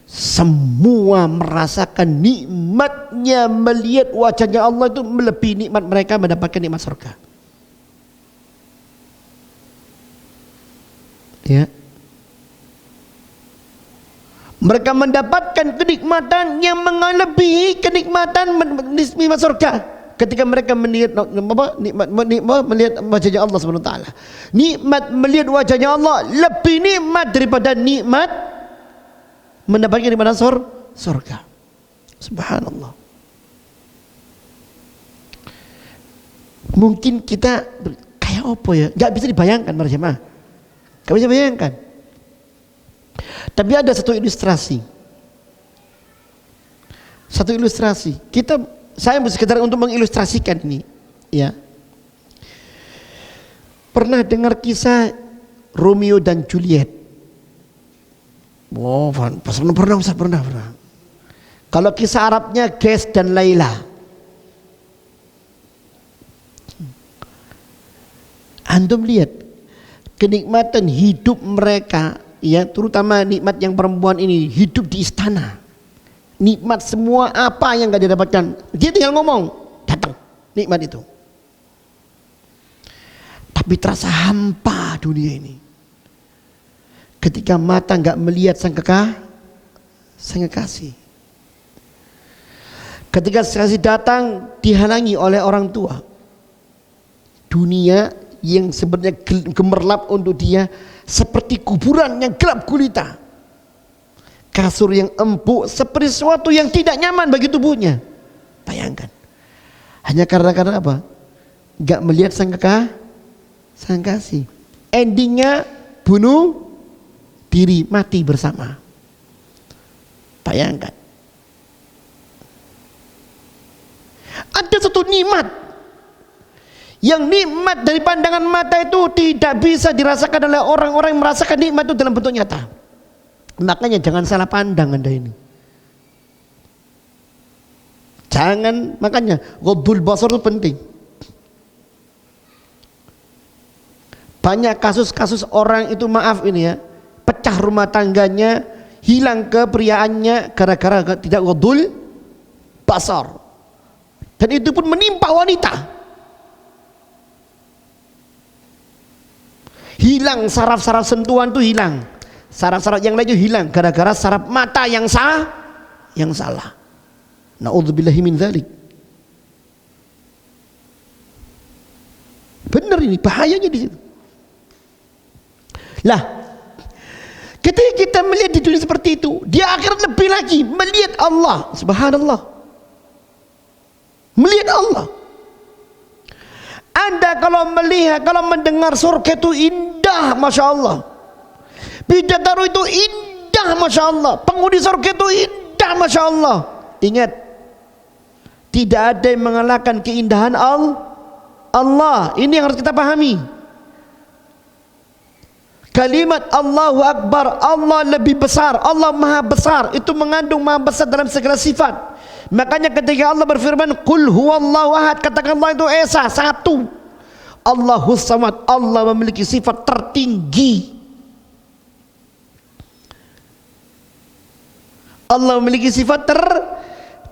Semua merasakan nikmatnya melihat wajahnya Allah itu melebihi nikmat mereka mendapatkan nikmat surga. Ya. Mereka mendapatkan kenikmatan yang melebihi kenikmatan nikmat surga ketika mereka melihat melihat wajahnya Allah Subhanahu wa taala. Nikmat melihat wajahnya Allah lebih nikmat daripada nikmat mendapatkan nikmat surga. Subhanallah. Mungkin kita kayak apa ya? Gak bisa dibayangkan para jemaah. Gak bisa bayangkan. Tapi ada satu ilustrasi. Saya sekedar untuk mengilustrasikan ini, ya. Pernah dengar kisah Romeo dan Juliet? Oh, pernah. Kalau kisah Arabnya Ges dan Laila. Antum lihat kenikmatan hidup mereka, ya, terutama nikmat yang perempuan ini hidup di istana. Nikmat semua apa yang gak didapatkan, dia tinggal ngomong, datang nikmat itu. Tapi terasa hampa dunia ini ketika mata gak melihat sang kekasih. Ketika kekasih datang dihalangi oleh orang tua. Dunia yang sebenarnya gemerlap untuk dia seperti kuburan yang gelap gulita. Kasur yang empuk seperti sesuatu yang tidak nyaman bagi tubuhnya. Bayangkan. Hanya karena apa? Gak melihat sang kekasih. Endingnya bunuh diri, mati bersama. Bayangkan. Ada satu nikmat yang nikmat dari pandangan mata itu tidak bisa dirasakan oleh orang-orang yang merasakan nikmat itu dalam bentuk nyata. Makanya jangan salah pandang Anda ini. Makanya ghaddul basar itu penting. Banyak kasus-kasus orang itu, maaf ini ya, pecah rumah tangganya, hilang kepriaannya gara-gara tidak ghaddul basar. Dan itu pun menimpa wanita. Hilang saraf-saraf sentuhan itu hilang. Saraf-saraf yang lain itu hilang gara-gara saraf mata yang salah. Na'udzubillahi min dzalik. Benar ini bahayanya di situ. Lah, ketika kita melihat di dunia seperti itu, di akhirat lebih lagi melihat Allah, subhanallah. Melihat Allah. Anda kalau melihat, kalau mendengar surga itu indah, masya Allah. Bidadari itu indah, masya Allah. Penghuni surga itu indah, masya Allah. Ingat, tidak ada yang mengalahkan keindahan Allah. Ini yang harus kita pahami. Kalimat Allahu Akbar, Allah lebih besar, Allah maha besar, itu mengandung maha besar dalam segala sifat. Makanya ketika Allah berfirman Qul huwallahu ahad, katakan Allah itu esa, satu. Allahus samad, Allah memiliki sifat tertinggi. Allah memiliki sifat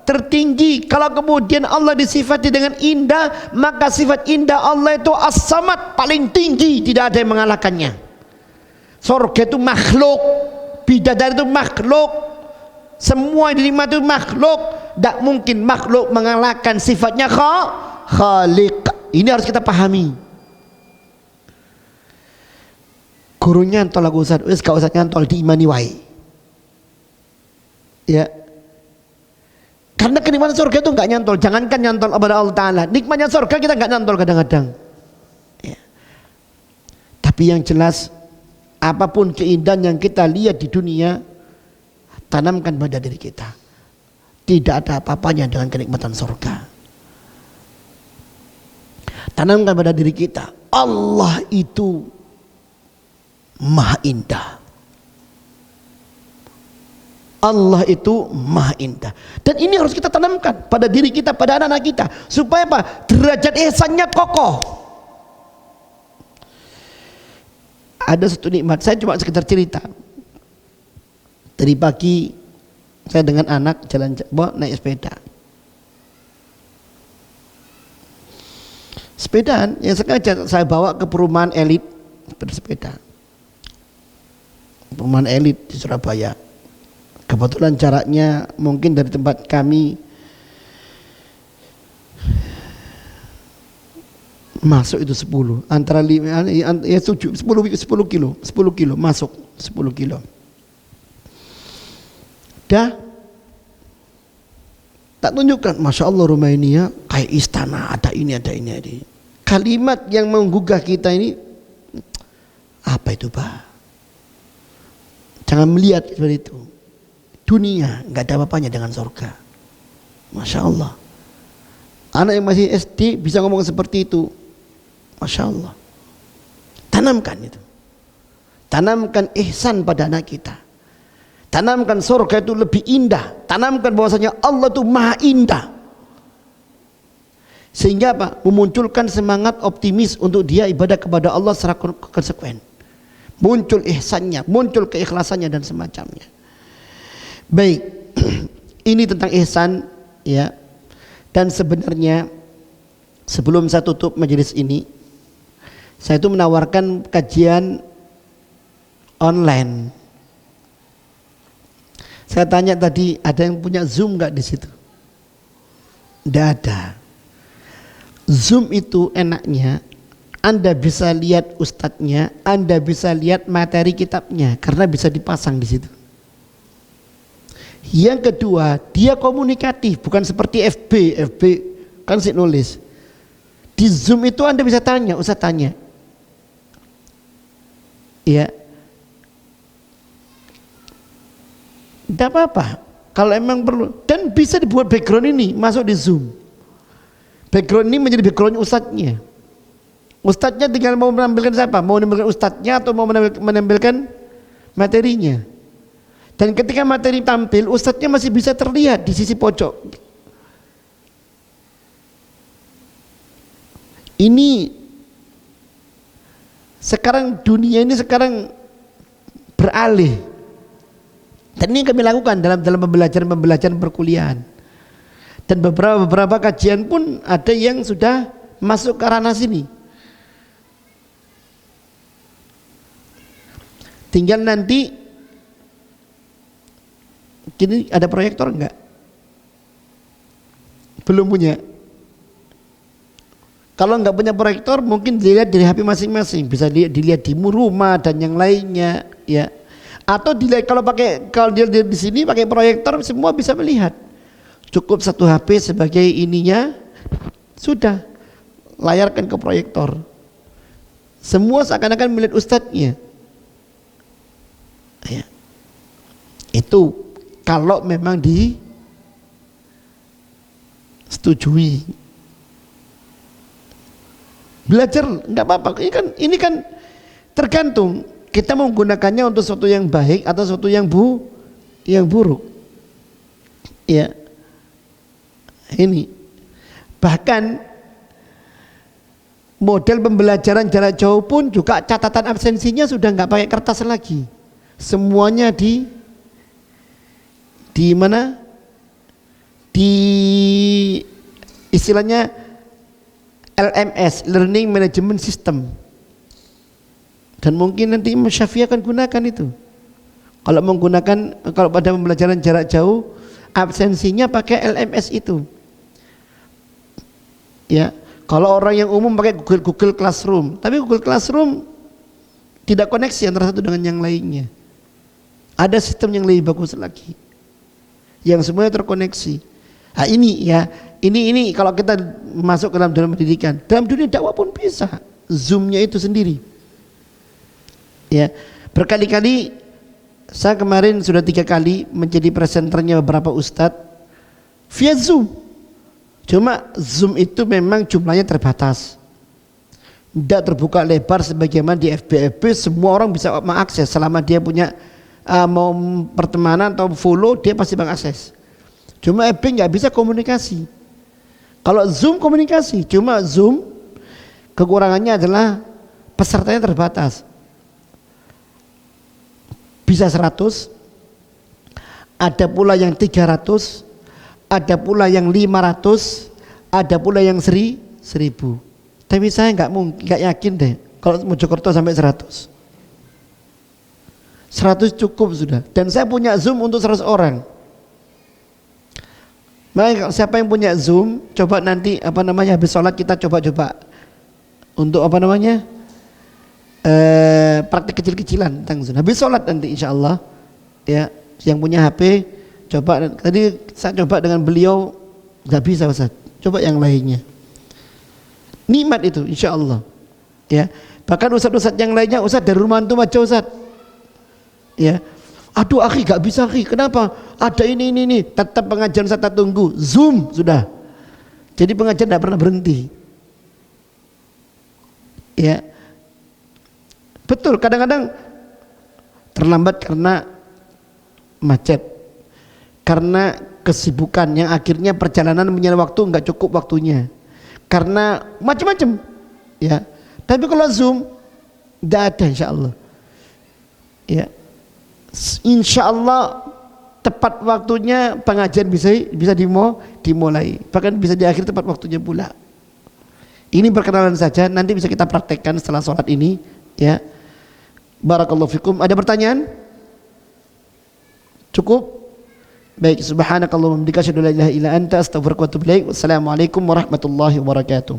tertinggi. Kalau kemudian Allah disifati dengan indah, maka sifat indah Allah itu as-samad, paling tinggi, tidak ada yang mengalahkannya. Surga itu makhluk, bidadari itu makhluk, semua yang dinikmati itu makhluk. Tidak mungkin makhluk mengalahkan sifatnya khaliq. Ini harus kita pahami. Guru nyantol aku Ustaz, wis gak usah nyantol, diimani wae. Ya. Karena kenikmatan surga itu enggak nyantol. Jangankan nyantol kepada Allah Ta'ala, nikmatnya surga kita enggak nyantol kadang-kadang ya. Tapi yang jelas, apapun keindahan yang kita lihat di dunia, tanamkan pada diri kita. Tidak ada apa-apanya dengan kenikmatan surga. Tanamkan pada diri kita, Allah itu maha indah. Allah itu maha indah. Dan ini harus kita tanamkan pada diri kita, pada anak-anak kita. Supaya apa? Derajat ihsannya kokoh. Ada satu nikmat, saya cuma sekedar cerita. Tadi pagi saya dengan anak jalan naik sepeda. Sepedaan yang sengaja saya bawa ke perumahan elit bersepeda. Perumahan elit di Surabaya. Kebetulan jaraknya mungkin dari tempat kami masuk itu 10, antara 5 ya 10 kilo masuk 10 kilo. Dah tak tunjukkan, Masya Allah rumah ini ya kayak istana, ada ini. Kalimat yang menggugah kita ini, apa itu Pak? Jangan melihat seperti itu. Dunia nggak ada apa-apanya dengan surga. Masya Allah. Anak yang masih SD bisa ngomong seperti itu. Masya Allah. Tanamkan itu. Tanamkan ihsan pada anak kita. Tanamkan surga itu lebih indah. Tanamkan bahwasanya Allah itu maha indah. Sehingga apa? Memunculkan semangat optimis untuk dia ibadah kepada Allah secara konsekuen. Muncul ihsannya, muncul keikhlasannya dan semacamnya. Baik, ini tentang ihsan ya. Dan sebenarnya sebelum saya tutup majelis ini, saya itu menawarkan kajian online. Saya tanya tadi, ada yang punya Zoom nggak di situ? Tidak ada. Zoom itu enaknya Anda bisa lihat ustadznya, Anda bisa lihat materi kitabnya karena bisa dipasang di situ. Yang kedua, dia komunikatif, bukan seperti FB kan sih nulis. Di Zoom itu Anda bisa tanya, Ustaz tanya. Ya. Tidak apa-apa, kalau emang perlu. Dan bisa dibuat background ini masuk di Zoom. Background ini menjadi background ustadznya. Ustadznya tinggal mau menampilkan siapa? Mau menampilkan ustadznya atau mau menampilkan materinya. Dan ketika materi tampil, ustadznya masih bisa terlihat di sisi pojok. Ini sekarang dunia ini sekarang beralih. Dan ini kami lakukan dalam pembelajaran perkuliahan. Dan beberapa kajian pun ada yang sudah masuk ke ranah sini. Tinggal nanti, kini ada proyektor enggak? Belum punya. Kalau enggak punya proyektor, mungkin dilihat dari HP masing-masing, bisa dilihat di rumah dan yang lainnya, ya. Atau dilihat kalau dia di sini pakai proyektor, semua bisa melihat. Cukup satu HP sebagai ininya, sudah layarkan ke proyektor. Semua seakan-akan melihat ustadznya. Ya. Itu kalau memang disetujui. Belajar enggak apa-apa. Ini kan tergantung kita menggunakannya untuk sesuatu yang baik atau sesuatu yang buruk. Ya. Ini bahkan model pembelajaran jarak jauh pun juga catatan absensinya sudah enggak pakai kertas lagi. Semuanya di mana? di istilahnya LMS, Learning Management System. Dan mungkin nanti Imam Syafi'i akan gunakan itu. Kalau pada pembelajaran jarak jauh, absensinya pakai LMS itu. Ya, kalau orang yang umum pakai Google Classroom, tapi Google Classroom tidak koneksi antara satu dengan yang lainnya. Ada sistem yang lebih bagus lagi, yang semuanya terkoneksi. Nah, ini kalau kita masuk ke dalam dunia pendidikan, dalam dunia dakwah pun bisa. Zoom-nya itu sendiri. Ya, berkali-kali saya kemarin sudah 3 kali menjadi presenternya beberapa ustadz via Zoom. Cuma Zoom itu memang jumlahnya terbatas, tidak terbuka lebar sebagaimana di FB semua orang bisa mengakses selama dia punya mau pertemanan atau follow, dia pasti mengakses. Cuma FB nggak bisa komunikasi. Kalau Zoom komunikasi, cuma Zoom kekurangannya adalah pesertanya terbatas. Bisa 100, ada pula yang 300, ada pula yang 500, ada pula yang 1000. Tapi saya nggak yakin deh kalau Mojokerto sampai 100. 100 cukup sudah. Dan saya punya Zoom untuk 100 orang. Maka siapa yang punya Zoom, coba nanti habis sholat kita coba-coba untuk praktik kecil-kecilan tentang Zoom. Habis sholat nanti insya Allah, ya, yang punya HP coba. Tadi saya coba dengan beliau nggak bisa Ustaz, coba yang lainnya. Nikmat itu insya Allah, ya. Bahkan ustadz yang lainnya, Ustaz dari rumah antum aja Ustaz, ya. Aduh akhi nggak bisa akhi, kenapa? Ada ini, tetap pengajian saya tunggu Zoom sudah. Jadi pengajian tidak pernah berhenti, ya. Betul, kadang-kadang terlambat karena macet, karena kesibukan yang akhirnya perjalanan punya waktu nggak cukup waktunya, karena macam-macam, ya. Tapi kalau Zoom tidak ada insya Allah, ya. Insya Allah tepat waktunya pengajian bisa dimulai, bahkan bisa di akhir tepat waktunya pula. Ini perkenalan saja, nanti bisa kita praktekkan setelah sholat ini, ya. Barakallahu fikum. Ada pertanyaan? Cukup? Baik, subhanakallahumma wa bihamdika asyhadu an la ilaha illa anta astaghfiruka wa atubu ilaik. Wassalamualaikum warahmatullahi wabarakatuh.